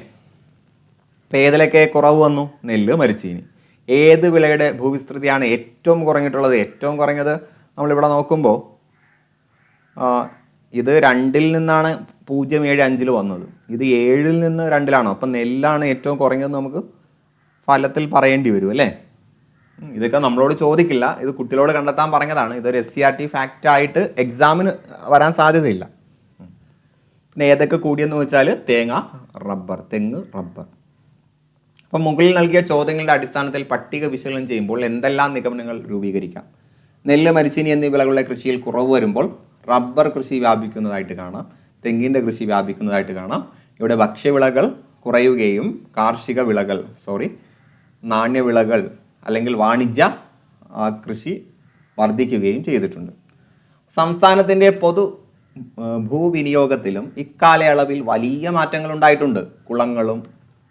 S1: അപ്പോൾ ഏതിലൊക്കെ കുറവ് വന്നു? നെല്ല്, മരിച്ചീനി. ഏത് വിളയുടെ ഭൂവിസ്തൃതിയാണ് ഏറ്റവും കുറഞ്ഞിട്ടുള്ളത്? ഏറ്റവും കുറഞ്ഞത് നമ്മളിവിടെ നോക്കുമ്പോൾ ഇത് 2-ൽ നിന്നാണ് 0.75 വന്നത്. ഇത് 7-ൽ നിന്ന് 2-ലാണോ? അപ്പം നെല്ലാണ് ഏറ്റവും കുറഞ്ഞത് നമുക്ക് ഫലത്തിൽ പറയേണ്ടി വരും അല്ലേ. ഇതൊക്കെ നമ്മളോട് ചോദിക്കില്ല, ഇത് കുട്ടികളോട് കണ്ടെത്താൻ പറഞ്ഞതാണ്. ഇതൊരു SCERT ഫാക്റ്റ് ആയിട്ട് എക്സാമിന് വരാൻ സാധ്യതയില്ല. പിന്നെ ഏതൊക്കെ കൂടിയെന്ന് വെച്ചാൽ തേങ്ങ, റബ്ബർ, തെങ്ങ്, റബ്ബർ. അപ്പം മുകളിൽ നൽകിയ ചോദ്യങ്ങളുടെ അടിസ്ഥാനത്തിൽ പട്ടിക വിശകലനം ചെയ്യുമ്പോൾ എന്തെല്ലാം നിഗമനങ്ങൾ രൂപീകരിക്കാം? നെല്ല്, മരിച്ചീനി എന്നീ വിളകളുടെ കൃഷിയിൽ കുറവ് വരുമ്പോൾ റബ്ബർ കൃഷി വ്യാപിക്കുന്നതായിട്ട് കാണാം, തെങ്ങിൻ്റെ കൃഷി വ്യാപിക്കുന്നതായിട്ട് കാണാം. ഇവിടെ ഭക്ഷ്യവിളകൾ കുറയുകയും കാർഷിക വിളകൾ നാണ്യവിളകൾ അല്ലെങ്കിൽ വാണിജ്യ കൃഷി വർദ്ധിക്കുകയും ചെയ്തിട്ടുണ്ട്. സംസ്ഥാനത്തിൻ്റെ പൊതു ഭൂവിനിയോഗത്തിലും ഇക്കാലയളവിൽ വലിയ മാറ്റങ്ങൾ ഉണ്ടായിട്ടുണ്ട്. കുളങ്ങളും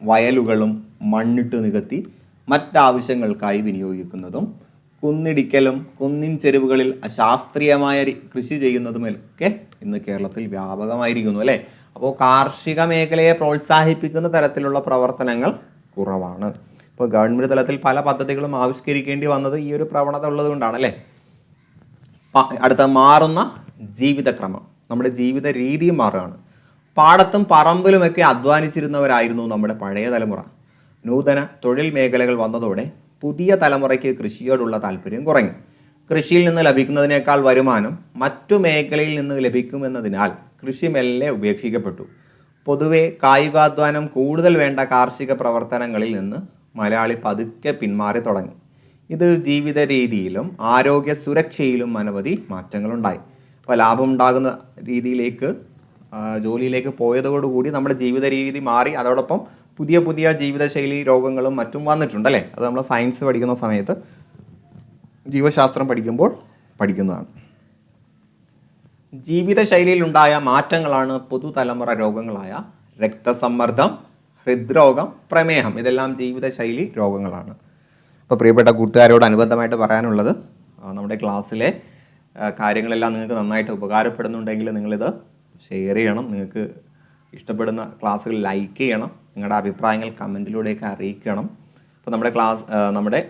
S1: വയലുകളും മണ്ണിട്ട് നികത്തി മറ്റാവശ്യങ്ങൾക്കായി വിനിയോഗിക്കുന്നതും കുന്നിടിക്കലും കുന്നിൻ ചെരുവുകളിൽ അശാസ്ത്രീയമായ കൃഷി ചെയ്യുന്നതുമൊക്കെ ഇന്ന് കേരളത്തിൽ വ്യാപകമായിരിക്കുന്നു അല്ലേ. അപ്പോൾ കാർഷിക മേഖലയെ പ്രോത്സാഹിപ്പിക്കുന്ന തരത്തിലുള്ള പ്രവർത്തനങ്ങൾ കുറവാണ്. ഇപ്പോൾ ഗവൺമെൻറ് തലത്തിൽ പല പദ്ധതികളും ആവിഷ്കരിക്കേണ്ടി വന്നത് ഈ ഒരു പ്രവണത ഉള്ളത് കൊണ്ടാണ് അല്ലേ. അടുത്ത മാറുന്ന ജീവിതക്രമം, നമ്മുടെ ജീവിത രീതിയും മാറുകയാണ്. പാടത്തും പറമ്പിലുമൊക്കെ അധ്വാനിച്ചിരുന്നവരായിരുന്നു നമ്മുടെ പഴയ തലമുറ. നൂതന തൊഴിൽ മേഖലകൾ വന്നതോടെ പുതിയ തലമുറയ്ക്ക് കൃഷിയോടുള്ള താല്പര്യം കുറഞ്ഞു. കൃഷിയിൽ നിന്ന് ലഭിക്കുന്നതിനേക്കാൾ വരുമാനം മറ്റു മേഖലയിൽ നിന്ന് ലഭിക്കുമെന്നതിനാൽ കൃഷി മെല്ലെ ഉപേക്ഷിക്കപ്പെട്ടു. പൊതുവെ കായികാധ്വാനം കൂടുതൽ വേണ്ട കാർഷിക പ്രവർത്തനങ്ങളിൽ നിന്ന് മലയാളി പതുക്കെ പിന്മാറി തുടങ്ങി. ഇത് ജീവിത രീതിയിലും ആരോഗ്യ സുരക്ഷയിലും അനവധി മാറ്റങ്ങളുണ്ടായി. അപ്പോൾ ലാഭമുണ്ടാകുന്ന രീതിയിലേക്ക് ജോലിയിലേക്ക് പോയതോടുകൂടി നമ്മുടെ ജീവിത രീതി മാറി. അതോടൊപ്പം പുതിയ പുതിയ ജീവിതശൈലി രോഗങ്ങളും മറ്റും വന്നിട്ടുണ്ടല്ലേ. അത് നമ്മൾ സയൻസ് പഠിക്കുന്ന സമയത്ത് ജീവശാസ്ത്രം പഠിക്കുമ്പോൾ പഠിക്കുന്നതാണ്. ജീവിതശൈലിയിലുണ്ടായ മാറ്റങ്ങളാണ് പുതുതലമുറ രോഗങ്ങളായ രക്തസമ്മർദ്ദം, ഹൃദ്രോഗം, പ്രമേഹം. ഇതെല്ലാം ജീവിതശൈലി രോഗങ്ങളാണ്. അപ്പോൾ പ്രിയപ്പെട്ട കൂട്ടുകാരോട് അനുബന്ധമായിട്ട് പറയാനുള്ളത്, നമ്മുടെ ക്ലാസ്സിലെ കാര്യങ്ങളെല്ലാം നിങ്ങൾക്ക് നന്നായിട്ട് ഉപകാരപ്പെടുന്നുണ്ടെങ്കിൽ നിങ്ങളിത് ഷെയർ ചെയ്യണം. നിങ്ങൾക്ക് ഇഷ്ടപ്പെടുന്ന ക്ലാസ്സുകൾ ലൈക്ക് ചെയ്യണം. നിങ്ങളുടെ അഭിപ്രായങ്ങൾ കമൻറ്റിലൂടെയൊക്കെ അറിയിക്കണം. അപ്പോൾ നമ്മുടെ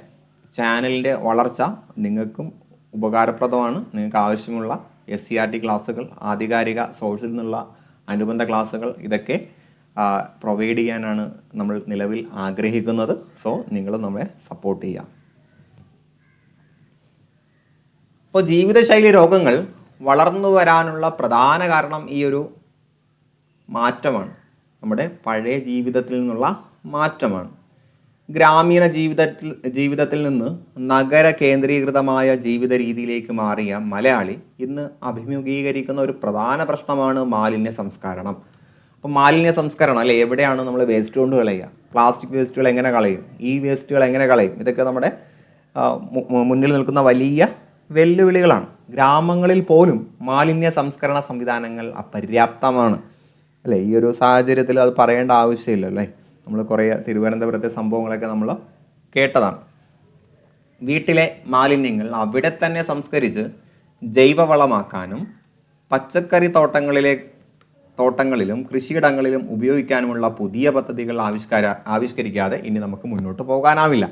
S1: ചാനലിൻ്റെ വളർച്ച നിങ്ങൾക്കും ഉപകാരപ്രദമാണ്. നിങ്ങൾക്ക് ആവശ്യമുള്ള SCERT ക്ലാസ്സുകൾ, ആധികാരിക സോഴ്സിൽ നിന്നുള്ള അനുബന്ധ ക്ലാസ്സുകൾ, ഇതൊക്കെ പ്രൊവൈഡ് ചെയ്യാനാണ് നമ്മൾ നിലവിൽ ആഗ്രഹിക്കുന്നത്. സോ നിങ്ങൾ നമ്മളെ സപ്പോർട്ട് ചെയ്യുക. അപ്പോൾ ജീവിതശൈലി രോഗങ്ങൾ വളർന്നു വരാനുള്ള പ്രധാന കാരണം ഈ ഒരു മാറ്റമാണ്. നമ്മുടെ പഴയ ജീവിതത്തിൽ നിന്നുള്ള മാറ്റമാണ്. ഗ്രാമീണ ജീവിതത്തിൽ നിന്ന് നഗര കേന്ദ്രീകൃതമായ ജീവിത രീതിയിലേക്ക് മാറിയ മലയാളി ഇന്ന് അഭിമുഖീകരിക്കുന്ന ഒരു പ്രധാന പ്രശ്നമാണ് മാലിന്യ സംസ്കരണം. അപ്പോൾ മാലിന്യ സംസ്കരണം അല്ലെ, എവിടെയാണ് നമ്മൾ വേസ്റ്റ് കൊണ്ട് കളയുക? പ്ലാസ്റ്റിക് വേസ്റ്റുകൾ എങ്ങനെ കളയും? ഈ വേസ്റ്റുകൾ എങ്ങനെ കളയും? ഇതൊക്കെ നമ്മുടെ മുന്നിൽ നിൽക്കുന്ന വലിയ വെല്ലുവിളികളാണ്. ഗ്രാമങ്ങളിൽ പോലും മാലിന്യ സംസ്കരണ സംവിധാനങ്ങൾ അപര്യാപ്തമാണ് അല്ലേ. ഈ ഒരു സാഹചര്യത്തിൽ അത് പറയേണ്ട ആവശ്യമില്ല അല്ലേ. നമ്മൾ കുറേ തിരുവനന്തപുരത്തെ സംഭവങ്ങളൊക്കെ നമ്മൾ കേട്ടതാണ്. വീട്ടിലെ മാലിന്യങ്ങൾ അവിടെ തന്നെ സംസ്കരിച്ച് ജൈവവളമാക്കാനും പച്ചക്കറി തോട്ടങ്ങളിലും കൃഷിയിടങ്ങളിലും ഉപയോഗിക്കാനുമുള്ള പുതിയ പദ്ധതികൾ ആവിഷ്കരിക്കാതെ ഇനി നമുക്ക് മുന്നോട്ട് പോകാനാവില്ല.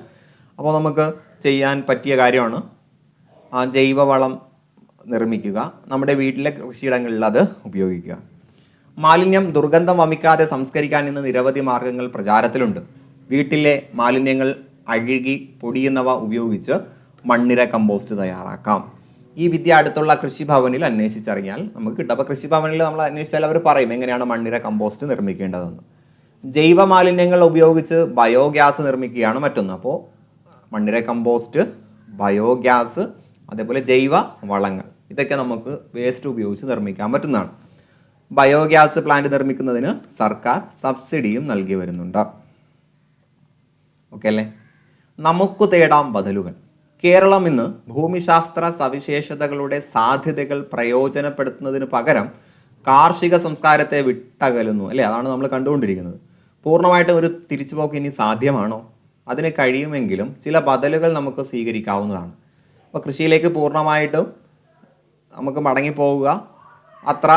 S1: അപ്പോൾ നമുക്ക് ചെയ്യാൻ പറ്റിയ കാര്യമാണ് ജൈവവളം നിർമ്മിക്കുക, നമ്മുടെ വീട്ടിലെ കൃഷിയിടങ്ങളിൽ അത് ഉപയോഗിക്കുക. മാലിന്യം ദുർഗന്ധം വമിക്കാതെ സംസ്കരിക്കാൻ ഇന്ന് നിരവധി മാർഗങ്ങൾ പ്രചാരത്തിലുണ്ട്. വീട്ടിലെ മാലിന്യങ്ങൾ അഴുകി പൊടിയുന്നവ ഉപയോഗിച്ച് മണ്ണിര കമ്പോസ്റ്റ് തയ്യാറാക്കാം. ഈ വിദ്യ അടുത്തുള്ള കൃഷിഭവനിൽ അന്വേഷിച്ചറിഞ്ഞാൽ നമുക്ക് കിട്ടും. അപ്പോൾ കൃഷിഭവനിൽ നമ്മൾ അന്വേഷിച്ചാൽ അവർ പറയും എങ്ങനെയാണ് മണ്ണിര കമ്പോസ്റ്റ് നിർമ്മിക്കേണ്ടതെന്ന്. ജൈവ മാലിന്യങ്ങൾ ഉപയോഗിച്ച് ബയോഗ്യാസ് നിർമ്മിക്കുകയാണ് മറ്റൊന്ന്. അപ്പോൾ മണ്ണിര കമ്പോസ്റ്റ്, ബയോഗ്യാസ്, അതേപോലെ ജൈവ വളങ്ങൾ, ഇതൊക്കെ നമുക്ക് വേസ്റ്റ് ഉപയോഗിച്ച് നിർമ്മിക്കാൻ പറ്റുന്നതാണ്. ബയോഗ്യാസ് പ്ലാന്റ് നിർമ്മിക്കുന്നതിന് സർക്കാർ സബ്സിഡിയും നൽകി വരുന്നുണ്ട്. ഓക്കെ അല്ലേ. നമുക്ക് തേടാം ബദലുകൾ. കേരളം ഇന്ന് ഭൂമിശാസ്ത്ര സവിശേഷതകളുടെ സാധ്യതകൾ പ്രയോജനപ്പെടുത്തുന്നതിന് പകരം കാർഷിക സംസ്കാരത്തെ വിട്ടകലുന്നു അല്ലേ. അതാണ് നമ്മൾ കണ്ടുകൊണ്ടിരിക്കുന്നത്. പൂർണ്ണമായിട്ടും ഒരു തിരിച്ചുപോക്ക് ഇനി സാധ്യമാണോ? അതിന് കഴിയുമെങ്കിലും ചില ബദലുകൾ നമുക്ക് സ്വീകരിക്കാവുന്നതാണ്. അപ്പോൾ കൃഷിയിലേക്ക് പൂർണ്ണമായിട്ടും നമുക്ക് മടങ്ങിപ്പോവുക അത്ര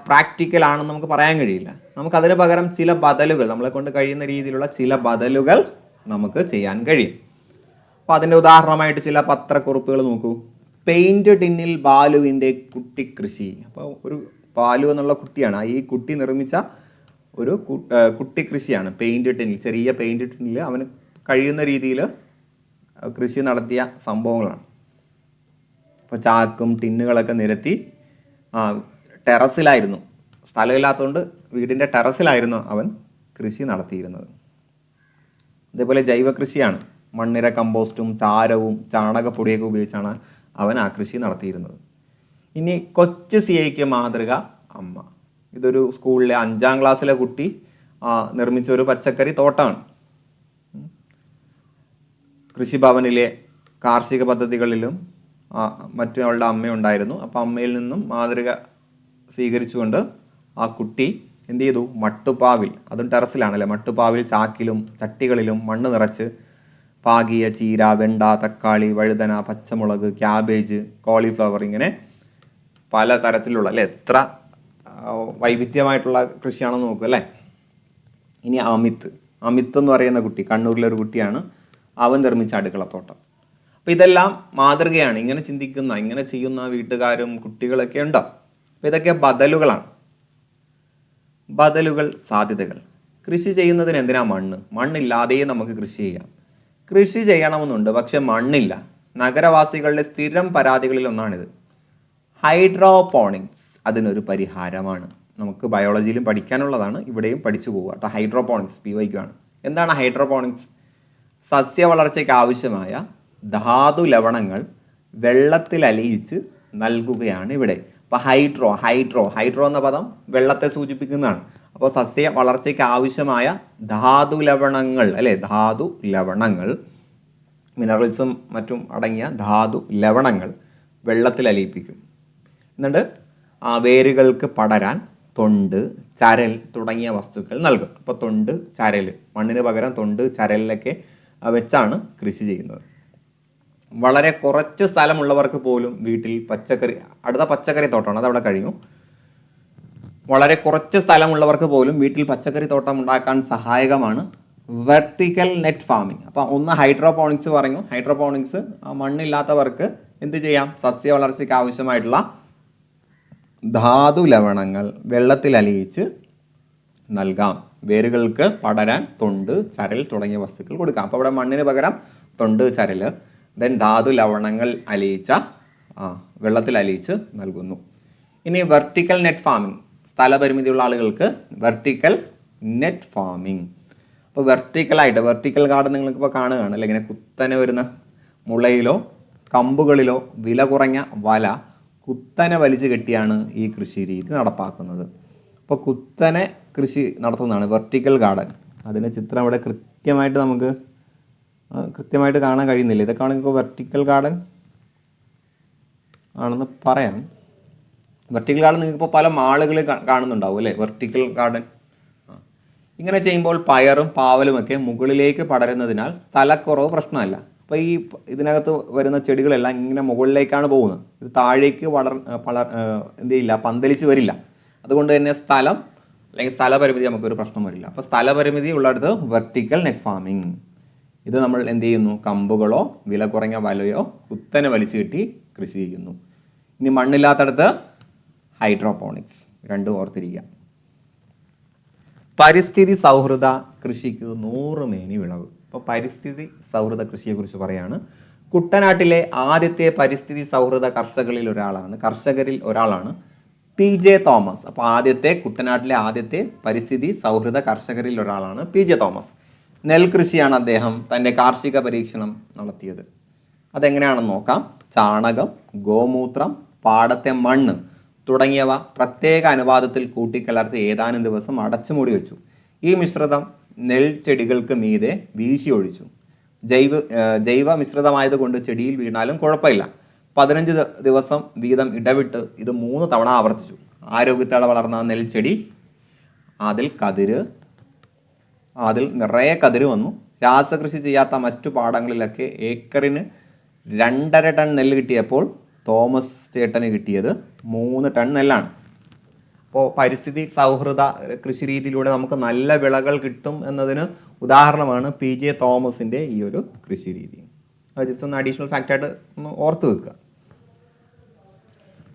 S1: പ്രാക്ടിക്കലാണെന്ന് നമുക്ക് പറയാൻ കഴിയില്ല. നമുക്കതിന് പകരം ചില ബദലുകൾ, നമ്മളെ കൊണ്ട് കഴിയുന്ന രീതിയിലുള്ള ചില ബദലുകൾ നമുക്ക് ചെയ്യാൻ കഴിയും. അപ്പോൾ അതിൻ്റെ ഉദാഹരണമായിട്ട് ചില പത്രക്കുറിപ്പുകൾ നോക്കൂ. പെയിൻറ് ടിന്നിൽ ബാലുവിൻ്റെ കുട്ടിക്കൃഷി. അപ്പോൾ ഒരു ബാലു എന്നുള്ള കുട്ടിയാണ്, ഈ കുട്ടി നിർമ്മിച്ച ഒരു കുട്ടി കൃഷിയാണ്. പെയിൻറ് ടിന്നിൽ, ചെറിയ പെയിൻറ് ടിന്നിൽ അവന് കഴിയുന്ന രീതിയിൽ കൃഷി നടത്തിയ സംഭവങ്ങളാണ്. ഇപ്പോൾ ചാക്കും ടിന്നുകളൊക്കെ നിരത്തി ടെറസിലായിരുന്നു, സ്ഥലമില്ലാത്തതുകൊണ്ട് വീടിൻ്റെ ടെറസിലായിരുന്നു അവൻ കൃഷി നടത്തിയിരുന്നത്. അതേപോലെ ജൈവ കൃഷിയാണ്. മണ്ണിര കമ്പോസ്റ്റും ചാരവും ചാണകപ്പൊടിയൊക്കെ ഉപയോഗിച്ചാണ് അവൻ ആ കൃഷി നടത്തിയിരുന്നത്. ഇനി കൊച്ചു സിയയ്ക്ക് മാതൃക അമ്മ. ഇതൊരു സ്കൂളിലെ 5ാം ക്ലാസ്സിലെ കുട്ടി നിർമ്മിച്ച ഒരു പച്ചക്കറി തോട്ടമാണ്. കൃഷിഭവനിലെ കാർഷിക പദ്ധതികളിലും മറ്റവളുടെ അമ്മയുണ്ടായിരുന്നു. അപ്പോൾ അമ്മയിൽ നിന്നും മാതൃക സ്വീകരിച്ചുകൊണ്ട് ആ കുട്ടി എന്ത് ചെയ്തു, മട്ടുപ്പാവിൽ, അതും ടെറസിലാണല്ലേ, മട്ടുപ്പാവിൽ ചാക്കിലും ചട്ടികളിലും മണ്ണ് നിറച്ച് പാകിയ ചീര, വെണ്ട, തക്കാളി, വഴുതന, പച്ചമുളക്, ക്യാബേജ്, കോളിഫ്ലവർ, ഇങ്ങനെ പല തരത്തിലുള്ള അല്ലേ, എത്ര വൈവിധ്യമായിട്ടുള്ള കൃഷിയാണെന്ന് നോക്കുക അല്ലേ. ഇനി അമിത് എന്ന് പറയുന്ന കുട്ടി കണ്ണൂരിലെ ഒരു കുട്ടിയാണ്. അവൻ നിർമ്മിച്ച അടുക്കളത്തോട്ടം. അപ്പം ഇതെല്ലാം മാതൃകയാണ്. ഇങ്ങനെ ചിന്തിക്കുന്ന, ഇങ്ങനെ ചെയ്യുന്ന വീട്ടുകാരും കുട്ടികളൊക്കെ ഉണ്ടോ? അപ്പം ഇതൊക്കെ ബദലുകളാണ്. ബദലുകൾ, സാധ്യതകൾ. കൃഷി ചെയ്യുന്നതിന് എന്തിനാ മണ്ണ്? മണ്ണില്ലാതെയും നമുക്ക് കൃഷി ചെയ്യാം. കൃഷി ചെയ്യണമെന്നുണ്ട്, പക്ഷെ മണ്ണില്ല. നഗരവാസികളുടെ സ്ഥിരം പരാതികളിൽ ഒന്നാണിത്. ഹൈഡ്രോപോണിക്സ് അതിനൊരു പരിഹാരമാണ്. നമുക്ക് ബയോളജിയിലും പഠിക്കാനുള്ളതാണ്, ഇവിടെയും പഠിച്ചു പോവുക കേട്ടോ. ഹൈഡ്രോപോണിക്സ് PYQ ആണ്. എന്താണ് ഹൈഡ്രോപോണിക്സ്? സസ്യ വളർച്ചയ്ക്ക് ആവശ്യമായ ധാതു ലവണങ്ങൾ വെള്ളത്തിൽ അലിയിച്ച് നൽകുകയാണ് ഇവിടെ. അപ്പോൾ ഹൈഡ്രോ എന്ന പദം വെള്ളത്തെ സൂചിപ്പിക്കുന്നതാണ്. അപ്പോൾ സസ്യ വളർച്ചയ്ക്ക് ആവശ്യമായ ധാതു ലവണങ്ങൾ അല്ലേ, ധാതു ലവണങ്ങൾ, മിനറൽസും മറ്റും അടങ്ങിയ ധാതു ലവണങ്ങൾ വെള്ളത്തിൽ അലിയിപ്പിക്കും. എന്നിട്ട് വേരുകൾക്ക് പടരാൻ തൊണ്ട്, ചരൽ തുടങ്ങിയ വസ്തുക്കൾ നൽകും. അപ്പോൾ തൊണ്ട്, ചരൽ, മണ്ണിന് പകരം തൊണ്ട്, ചരലിലൊക്കെ വെച്ചാണ് കൃഷി ചെയ്യുന്നത്. വളരെ കുറച്ച് സ്ഥലമുള്ളവർക്ക് പോലും വീട്ടിൽ അടുത്ത പച്ചക്കറി തോട്ടമാണ്, അതവിടെ കഴിഞ്ഞു. വളരെ കുറച്ച് സ്ഥലമുള്ളവർക്ക് പോലും വീട്ടിൽ പച്ചക്കറി തോട്ടം ഉണ്ടാക്കാൻ സഹായകമാണ് വെർട്ടിക്കൽ നെറ്റ് ഫാമിംഗ്. അപ്പം ഒന്ന് ഹൈഡ്രോപോണിക്സ് പറഞ്ഞു. ഹൈഡ്രോപോണിക്സ് മണ്ണില്ലാത്തവർക്ക് എന്ത് ചെയ്യാം? സസ്യ വളർച്ചയ്ക്ക് ആവശ്യമായിട്ടുള്ള ധാതു ലവണങ്ങൾ വെള്ളത്തിൽ അലിയിച്ച് നൽകാം. വേരുകൾക്ക് പടരാൻ തൊണ്ട്, ചരൽ തുടങ്ങിയ വസ്തുക്കൾ കൊടുക്കാം. അപ്പോൾ ഇവിടെ മണ്ണിന് പകരം തൊണ്ട്, ചരൽ, ദെൻ ധാതു ലവണങ്ങൾ വെള്ളത്തിൽ അലിയിച്ച് നൽകുന്നു. ഇനി വെർട്ടിക്കൽ നെറ്റ് ഫാമിംഗ്. സ്ഥലപരിമിതിയുള്ള ആളുകൾക്ക് വെർട്ടിക്കൽ നെറ്റ് ഫാമിംഗ്. അപ്പോൾ വെർട്ടിക്കൽ ഗാർഡൻ നിങ്ങൾക്കിപ്പോൾ കാണുകയാണ് അല്ലെ, ഇങ്ങനെ കുത്തനെ വരുന്ന മുളയിലോ കമ്പുകളിലോ വില കുറഞ്ഞ വല കുത്തനെ വലിച്ചു കെട്ടിയാണ് ഈ കൃഷി രീതി നടപ്പാക്കുന്നത്. അപ്പോൾ കുത്തനെ കൃഷി നടത്തുന്നതാണ് വെർട്ടിക്കൽ ഗാർഡൻ. അതിൻ്റെ ചിത്രം ഇവിടെ കൃത്യമായിട്ട് കാണാൻ കഴിയുന്നില്ല. ഇതൊക്കെ ആണെങ്കിൽ വെർട്ടിക്കൽ ഗാർഡൻ ആണെന്ന് പറയാം. വെർട്ടിക്കൽ ഗാർഡൻ നിങ്ങൾക്കിപ്പോൾ പല മാളുകളിൽ കാണുന്നുണ്ടാവും അല്ലേ, വെർട്ടിക്കൽ ഗാർഡൻ. ഇങ്ങനെ ചെയ്യുമ്പോൾ പയറും പാവലുമൊക്കെ മുകളിലേക്ക് പടരുന്നതിനാൽ സ്ഥലക്കുറവ് പ്രശ്നമല്ല. അപ്പോൾ ഇതിനകത്ത് വരുന്ന ചെടികളെല്ലാം ഇങ്ങനെ മുകളിലേക്കാണ് പോകുന്നത്. ഇത് താഴേക്ക് എന്ത് ചെയ്യില്ല, പന്തലിച്ച് വരില്ല. അതുകൊണ്ട് തന്നെ സ്ഥലപരിമിതി നമുക്കൊരു പ്രശ്നം വരില്ല. അപ്പോൾ സ്ഥലപരിമിതി ഉള്ളിടത്ത് വെർട്ടിക്കൽ നെറ്റ് ഫാമിംഗ്. ഇത് നമ്മൾ എന്ത് ചെയ്യുന്നു? കമ്പുകളോ വില കുറഞ്ഞ വലയോ കുത്തനെ വലിച്ചു കെട്ടി കൃഷി ചെയ്യുന്നു. ഇനി മണ്ണില്ലാത്തടത്ത് ഹൈഡ്രോപോണിക്സ്. രണ്ടും ഓർത്തിരിക്കുക. പരിസ്ഥിതി സൗഹൃദ കൃഷിക്ക് 100 മേനി വിളവ്. ഇപ്പോൾ പരിസ്ഥിതി സൗഹൃദ കൃഷിയെക്കുറിച്ച് പറയാണ്. കുട്ടനാട്ടിലെ ആദ്യത്തെ പരിസ്ഥിതി സൗഹൃദ കർഷകരിൽ ഒരാളാണ് PJ തോമസ്. അപ്പോൾ കുട്ടനാട്ടിലെ ആദ്യത്തെ പരിസ്ഥിതി സൗഹൃദ കർഷകരിൽ ഒരാളാണ് PJ തോമസ്. നെൽകൃഷിയാണ് അദ്ദേഹം തൻ്റെ കാർഷിക പരീക്ഷണം നടത്തിയത്. അതെങ്ങനെയാണെന്ന് നോക്കാം. ചാണകം, ഗോമൂത്രം, പാടത്തെ മണ്ണ് തുടങ്ങിയവ പ്രത്യേക അനുപാതത്തിൽ കൂട്ടിക്കലർത്തി ഏതാനും ദിവസം അടച്ചുമൂടി വെച്ചു. ഈ മിശ്രിതം നെൽച്ചെടികൾക്ക് മീതെ വീശി ഒഴിച്ചു. ജൈവ മിശ്രിതമായതുകൊണ്ട് ചെടിയിൽ വീണാലും കുഴപ്പമില്ല. 15 ദിവസം വീതം ഇടവിട്ട് ഇത് 3 തവണ ആവർത്തിച്ചു. ആരോഗ്യത്തോടെ വളർന്ന നെൽച്ചെടി അതിൽ നിറയെ കതിര് വന്നു. രാസകൃഷി ചെയ്യാത്ത മറ്റു പാടങ്ങളിലൊക്കെ ഏക്കറിന് 2.5 ടൺ നെല്ല് കിട്ടിയപ്പോൾ തോമസ് ചേട്ടന് കിട്ടിയത് 3 ടൺ നെല്ലാണ്. അപ്പോൾ പരിസ്ഥിതി സൗഹൃദ കൃഷി രീതിയിലൂടെ നമുക്ക് നല്ല വിളകൾ കിട്ടും എന്നതിന് ഉദാഹരണമാണ് PJ തോമസിൻ്റെ ഈ ഒരു കൃഷി രീതി. അത് ജസ്റ്റ് ഒന്ന് അഡീഷണൽ ഫാക്റ്റായിട്ട് ഒന്ന് ഓർത്ത് വെക്കുക.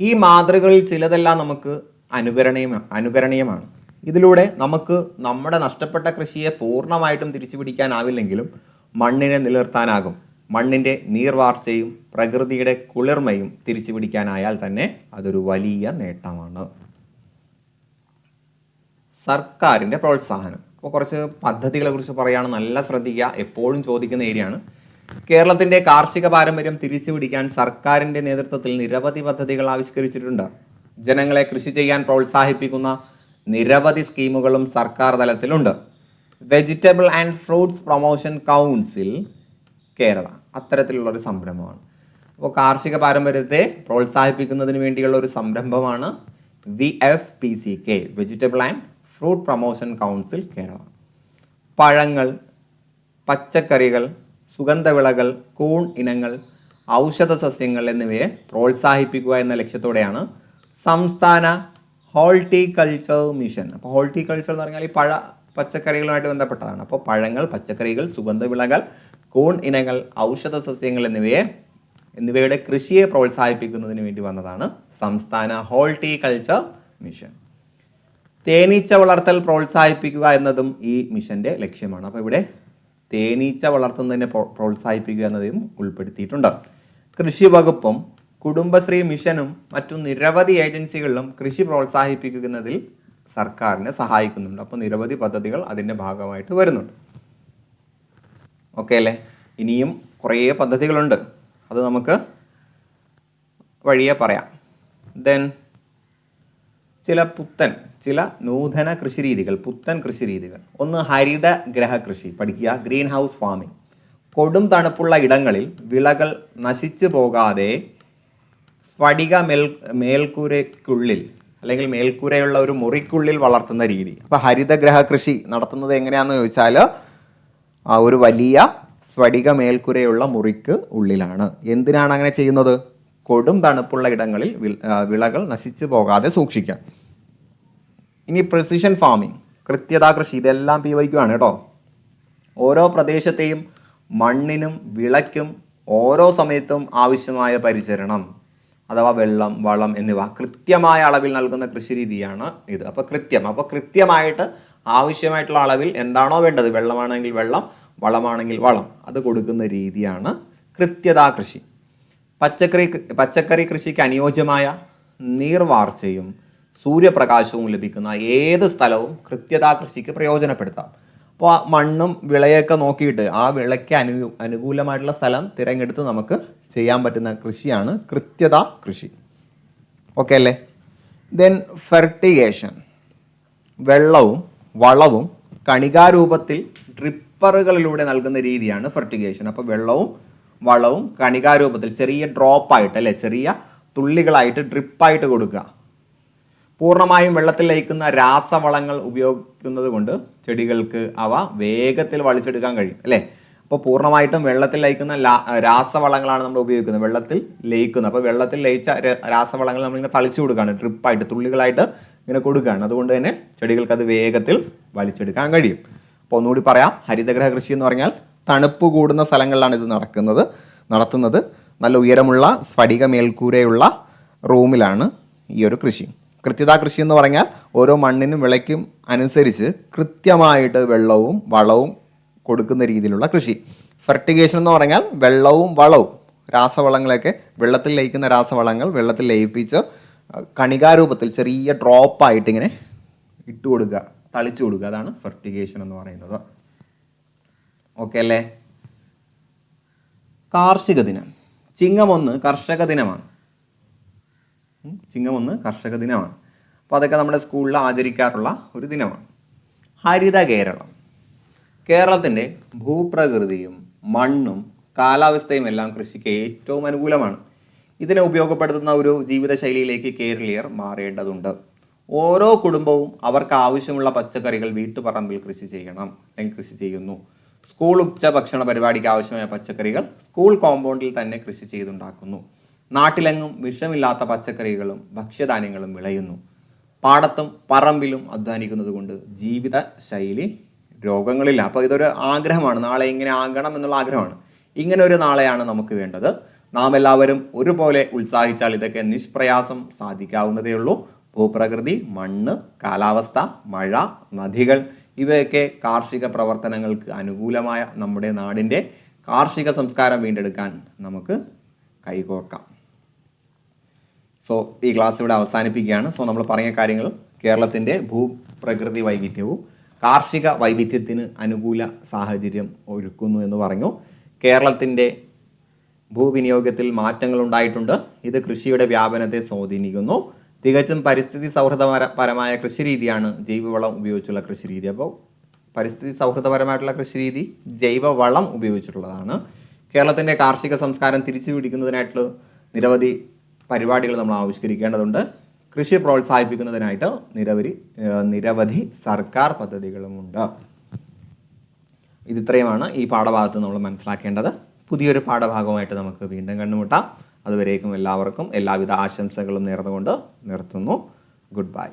S1: ഈ മാതൃകകളിൽ ചിലതെല്ലാം നമുക്ക് അനുകരണീയമാണ്. ഇതിലൂടെ നമുക്ക് നമ്മുടെ നഷ്ടപ്പെട്ട കൃഷിയെ പൂർണ്ണമായിട്ടും തിരിച്ചു പിടിക്കാനാവില്ലെങ്കിലും മണ്ണിനെ നിലനിർത്താനാകും. മണ്ണിൻ്റെ നീർവാർച്ചയും പ്രകൃതിയുടെ കുളിർമയും തിരിച്ചു പിടിക്കാനായാൽ തന്നെ അതൊരു വലിയ നേട്ടമാണ്. സർക്കാരിൻ്റെ പ്രോത്സാഹനം. അപ്പോൾ കുറച്ച് പദ്ധതികളെ കുറിച്ച് പറയുകയാണ്, നല്ല ശ്രദ്ധിക്കുക, എപ്പോഴും ചോദിക്കുന്ന ഏരിയയാണ്. കേരളത്തിൻ്റെ കാർഷിക പാരമ്പര്യം തിരിച്ചു പിടിക്കാൻ സർക്കാരിൻ്റെ നേതൃത്വത്തിൽ നിരവധി പദ്ധതികൾ ആവിഷ്കരിച്ചിട്ടുണ്ട്. ജനങ്ങളെ കൃഷി ചെയ്യാൻ പ്രോത്സാഹിപ്പിക്കുന്ന നിരവധി സ്കീമുകളും സർക്കാർ തലത്തിലുണ്ട്. Vegetable and fruits promotion council Kerala അത്തരത്തിലുള്ളൊരു സംരംഭമാണ്. അപ്പോൾ കാർഷിക പാരമ്പര്യത്തെ പ്രോത്സാഹിപ്പിക്കുന്നതിന് വേണ്ടിയുള്ള ഒരു സംരംഭമാണ് VFPCK, vegetable and fruit promotion council Kerala. പഴങ്ങൾ, പച്ചക്കറികൾ, സുഗന്ധവിളകൾ, കൂൺ ഇനങ്ങൾ, ഔഷധ സസ്യങ്ങൾ എന്നിവയെ പ്രോത്സാഹിപ്പിക്കുക എന്ന ലക്ഷ്യത്തോടെയാണ് സംസ്ഥാന ഹോർട്ടിക്കൾച്ചർ മിഷൻ. അപ്പോൾ ഹോർട്ടിക്കൾച്ചർ എന്ന് പറഞ്ഞാൽ ഈ പച്ചക്കറികളുമായിട്ട് ബന്ധപ്പെട്ടതാണ്. അപ്പോൾ പഴങ്ങൾ, പച്ചക്കറികൾ, സുഗന്ധവിളകൾ, കൂൺ ഇനങ്ങൾ, ഔഷധ സസ്യങ്ങൾ എന്നിവയുടെ കൃഷിയെ പ്രോത്സാഹിപ്പിക്കുന്നതിന് വേണ്ടി വന്നതാണ് സംസ്ഥാന ഹോർട്ടിക്കൾച്ചർ മിഷൻ. തേനീച്ച വളർത്തൽ പ്രോത്സാഹിപ്പിക്കുക എന്നതും ഈ മിഷന്റെ ലക്ഷ്യമാണ്. അപ്പോൾ ഇവിടെ തേനീച്ച വളർത്തുന്നതിനെ പ്രോത്സാഹിപ്പിക്കുക എന്നതും ഉൾപ്പെടുത്തിയിട്ടുണ്ട്. കൃഷി വകുപ്പും കുടുംബശ്രീ മിഷനും മറ്റു നിരവധി ഏജൻസികളിലും കൃഷി പ്രോത്സാഹിപ്പിക്കുന്നതിൽ സർക്കാരിനെ സഹായിക്കുന്നുണ്ട്. അപ്പോൾ നിരവധി പദ്ധതികൾ അതിൻ്റെ ഭാഗമായിട്ട് വരുന്നുണ്ട്. ഓക്കെ അല്ലേ? ഇനിയും കുറേ പദ്ധതികളുണ്ട്, അത് നമുക്ക് വഴിയെ പറയാം. ദെൻ ചില നൂതന കൃഷിരീതികൾ, പുത്തൻ കൃഷിരീതികൾ. ഒന്ന് ഹരിത ഗ്രഹ കൃഷി പഠിക്കുക, ഗ്രീൻ ഹൗസ് ഫാമിംഗ്. കൊടും തണുപ്പുള്ള ഇടങ്ങളിൽ വിളകൾ നശിച്ചു പോകാതെ സ്ഫടിക മേൽക്കൂരയ്ക്കുള്ളിൽ അല്ലെങ്കിൽ മേൽക്കൂരയുള്ള ഒരു മുറിക്കുള്ളിൽ വളർത്തുന്ന രീതി. അപ്പോൾ ഹരിതഗ്രഹ കൃഷി നടത്തുന്നത് എങ്ങനെയാണെന്ന് ചോദിച്ചാൽ ഒരു വലിയ സ്ഫടിക മേൽക്കൂരയുള്ള മുറിക്ക് ഉള്ളിലാണ്. എന്തിനാണ് അങ്ങനെ ചെയ്യുന്നത്? കൊടും തണുപ്പുള്ള ഇടങ്ങളിൽ വിളകൾ നശിച്ചു പോകാതെ സൂക്ഷിക്കാൻ. ഇനി പ്രിസിഷൻ ഫാമിംഗ്, കൃത്യതാ കൃഷി. ഇതെല്ലാം PYQ ആണ് കേട്ടോ. ഓരോ പ്രദേശത്തെയും മണ്ണിനും വിളയ്ക്കും ഓരോ സമയത്തും ആവശ്യമായ പരിചരണം അഥവാ വെള്ളം, വളം എന്നിവ കൃത്യമായ അളവിൽ നൽകുന്ന കൃഷിരീതിയാണ് ഇത്. അപ്പോൾ കൃത്യമായിട്ട് ആവശ്യമായിട്ടുള്ള അളവിൽ എന്താണോ വേണ്ടത്, വെള്ളമാണെങ്കിൽ വെള്ളം, വളമാണെങ്കിൽ വളം, അത് കൊടുക്കുന്ന രീതിയാണ് കൃത്യതാ കൃഷി. പച്ചക്കറി കൃഷിക്ക് അനുയോജ്യമായ നീർവാർച്ചയും സൂര്യപ്രകാശവും ലഭിക്കുന്ന ഏത് സ്ഥലവും കൃത്യതാ കൃഷിക്ക് പ്രയോജനപ്പെടുത്താം. അപ്പോൾ ആ മണ്ണും വിളയൊക്കെ നോക്കിയിട്ട് ആ വിളയ്ക്ക് അനുകൂലമായിട്ടുള്ള സ്ഥലം തിരഞ്ഞെടുത്ത് നമുക്ക് ചെയ്യാൻ പറ്റുന്ന കൃഷിയാണ് കൃത്യതാ കൃഷി. ഓക്കെ അല്ലേ? ദെൻ ഫെർട്ടിഗേഷൻ, വെള്ളവും വളവും കണികാരൂപത്തിൽ ഡ്രിപ്പറുകളിലൂടെ നൽകുന്ന രീതിയാണ് ഫെർട്ടിഗേഷൻ. അപ്പോൾ വെള്ളവും വളവും കണികാരൂപത്തിൽ ചെറിയ ഡ്രോപ്പായിട്ട് അല്ലേ, ചെറിയ തുള്ളികളായിട്ട് ഡ്രിപ്പായിട്ട് കൊടുക്കുക. പൂർണ്ണമായും വെള്ളത്തിൽ ലയിക്കുന്ന രാസവളങ്ങൾ ഉപയോഗിക്കുന്നത് കൊണ്ട് ചെടികൾക്ക് അവ വേഗത്തിൽ വലിച്ചെടുക്കാൻ കഴിയും അല്ലേ. അപ്പോൾ പൂർണ്ണമായിട്ടും വെള്ളത്തിൽ ലയിക്കുന്ന രാസവളങ്ങളാണ് നമ്മൾ ഉപയോഗിക്കുന്നത്, വെള്ളത്തിൽ ലയിക്കുന്നത്. അപ്പോൾ വെള്ളത്തിൽ ലയിച്ച രാസവളങ്ങൾ നമ്മളിങ്ങനെ തളിച്ചു കൊടുക്കുകയാണ്, ഡ്രിപ്പായിട്ട് തുള്ളികളായിട്ട് ഇങ്ങനെ കൊടുക്കുകയാണ്. അതുകൊണ്ട് തന്നെ ചെടികൾക്ക് അത് വേഗത്തിൽ വലിച്ചെടുക്കാൻ കഴിയും. അപ്പോൾ ഒന്നുകൂടി പറയാം, ഹരിതഗ്രഹ കൃഷി എന്ന് പറഞ്ഞാൽ തണുപ്പ് കൂടുന്ന സ്ഥലങ്ങളിലാണ് ഇത് നടത്തുന്നത്. നല്ല ഉയരമുള്ള സ്ഫടിക മേൽക്കൂരയുള്ള റൂമിലാണ് ഈ ഒരു കൃഷി. കൃത്യതാ കൃഷി എന്ന് പറഞ്ഞാൽ ഓരോ മണ്ണിനും വിളയ്ക്കും അനുസരിച്ച് കൃത്യമായിട്ട് വെള്ളവും വളവും കൊടുക്കുന്ന രീതിയിലുള്ള കൃഷി. ഫെർട്ടിഗേഷൻ എന്ന് പറഞ്ഞാൽ വെള്ളവും വളവും രാസവളങ്ങളൊക്കെ വെള്ളത്തിൽ ലയിക്കുന്ന രാസവളങ്ങൾ വെള്ളത്തിൽ ലയിപ്പിച്ച് കണികാരൂപത്തിൽ ചെറിയ ഡ്രോപ്പായിട്ട് ഇങ്ങനെ ഇട്ട് കൊടുക്കുക, തളിച്ചു കൊടുക്കുക. അതാണ് ഫെർട്ടിഗേഷൻ എന്ന് പറയുന്നത്. ഓക്കെ അല്ലേ? കാർഷിക ദിനം. ചിങ്ങം 1 കർഷക ദിനമാണ്. അപ്പോൾ അതൊക്കെ നമ്മുടെ സ്കൂളിൽ ആചരിക്കാറുള്ള ഒരു ദിനമാണ്. ഹരിത കേരളം. കേരളത്തിൻ്റെ ഭൂപ്രകൃതിയും മണ്ണും കാലാവസ്ഥയും എല്ലാം കൃഷിക്ക് ഏറ്റവും അനുകൂലമാണ്. ഇതിനെ ഉപയോഗപ്പെടുത്തുന്ന ഒരു ജീവിതശൈലിയിലേക്ക് കേരളീയർ മാറേണ്ടതുണ്ട്. ഓരോ കുടുംബവും അവർക്ക് ആവശ്യമുള്ള പച്ചക്കറികൾ വീട്ടുപറമ്പിൽ കൃഷി ചെയ്യുന്നു. സ്കൂൾ ഉച്ചഭക്ഷണ പരിപാടിക്ക് ആവശ്യമായ പച്ചക്കറികൾ സ്കൂൾ കോമ്പൗണ്ടിൽ തന്നെ കൃഷി ചെയ്തുണ്ടാക്കുന്നു. നാട്ടിലെങ്ങും വിഷമില്ലാത്ത പച്ചക്കറികളും ഭക്ഷ്യധാന്യങ്ങളും വിളയുന്നു. പാടത്തും പറമ്പിലും അധ്വാനിക്കുന്നത് കൊണ്ട് ജീവിതശൈലി രോഗങ്ങളില്ല. അപ്പോൾ ഇതൊരു ആഗ്രഹമാണ്, നാളെ ഇങ്ങനെ ആകണം എന്നുള്ള ആഗ്രഹമാണ്. ഇങ്ങനെ ഒരു നാളെയാണ് നമുക്ക് വേണ്ടത്. നാം എല്ലാവരും ഒരുപോലെ ഉത്സാഹിച്ചാൽ ഇതൊക്കെ നിഷ്പ്രയാസം സാധിക്കാവുന്നതേ ഉള്ളൂ. ഭൂപ്രകൃതി, മണ്ണ്, കാലാവസ്ഥ, മഴ, നദികൾ ഇവയൊക്കെ കാർഷിക പ്രവർത്തനങ്ങൾക്ക് അനുകൂലമായ നമ്മുടെ നാടിൻ്റെ കാർഷിക സംസ്കാരം വീണ്ടെടുക്കാൻ നമുക്ക് കൈകോർക്കാം. സോ ഈ ക്ലാസ് ഇവിടെ അവസാനിപ്പിക്കുകയാണ്. സോ നമ്മൾ പറഞ്ഞ കാര്യങ്ങൾ കേരളത്തിൻ്റെ ഭൂപ്രകൃതി വൈവിധ്യവും കാർഷിക വൈവിധ്യത്തിന് അനുകൂല സാഹചര്യം ഒരുക്കുന്നു എന്ന് പറഞ്ഞു. കേരളത്തിൻ്റെ ഭൂവിനിയോഗത്തിൽ മാറ്റങ്ങൾ ഉണ്ടായിട്ടുണ്ട്. ഇത് കൃഷിയുടെ വ്യാപനത്തെ സ്വാധീനിക്കുന്നു. തികച്ചും പരിസ്ഥിതി സൗഹൃദപരമായ കൃഷിരീതിയാണ് ജൈവവളം ഉപയോഗിച്ചുള്ള കൃഷിരീതി. അപ്പോൾ പരിസ്ഥിതി സൗഹൃദപരമായിട്ടുള്ള കൃഷിരീതി ജൈവവളം ഉപയോഗിച്ചിട്ടുള്ളതാണ്. കേരളത്തിൻ്റെ കാർഷിക സംസ്കാരം തിരിച്ചു പിടിക്കുന്നതിനായിട്ടുള്ള നിരവധി പരിപാടികൾ നമ്മൾ ആവിഷ്കരിക്കേണ്ടതുണ്ട്. കൃഷി പ്രോത്സാഹിപ്പിക്കുന്നതിനായിട്ട് നിരവധി സർക്കാർ പദ്ധതികളുമുണ്ട്. ഇതിത്രയുമാണ് ഈ പാഠഭാഗത്ത് നമ്മൾ മനസ്സിലാക്കേണ്ടത്. പുതിയൊരു പാഠഭാഗമായിട്ട് നമുക്ക് വീണ്ടും കണ്ടുമുട്ടാം. അതുവരേക്കും എല്ലാവർക്കും എല്ലാവിധ ആശംസകളും നേർന്നുകൊണ്ട് നിർത്തുന്നു. Good bye.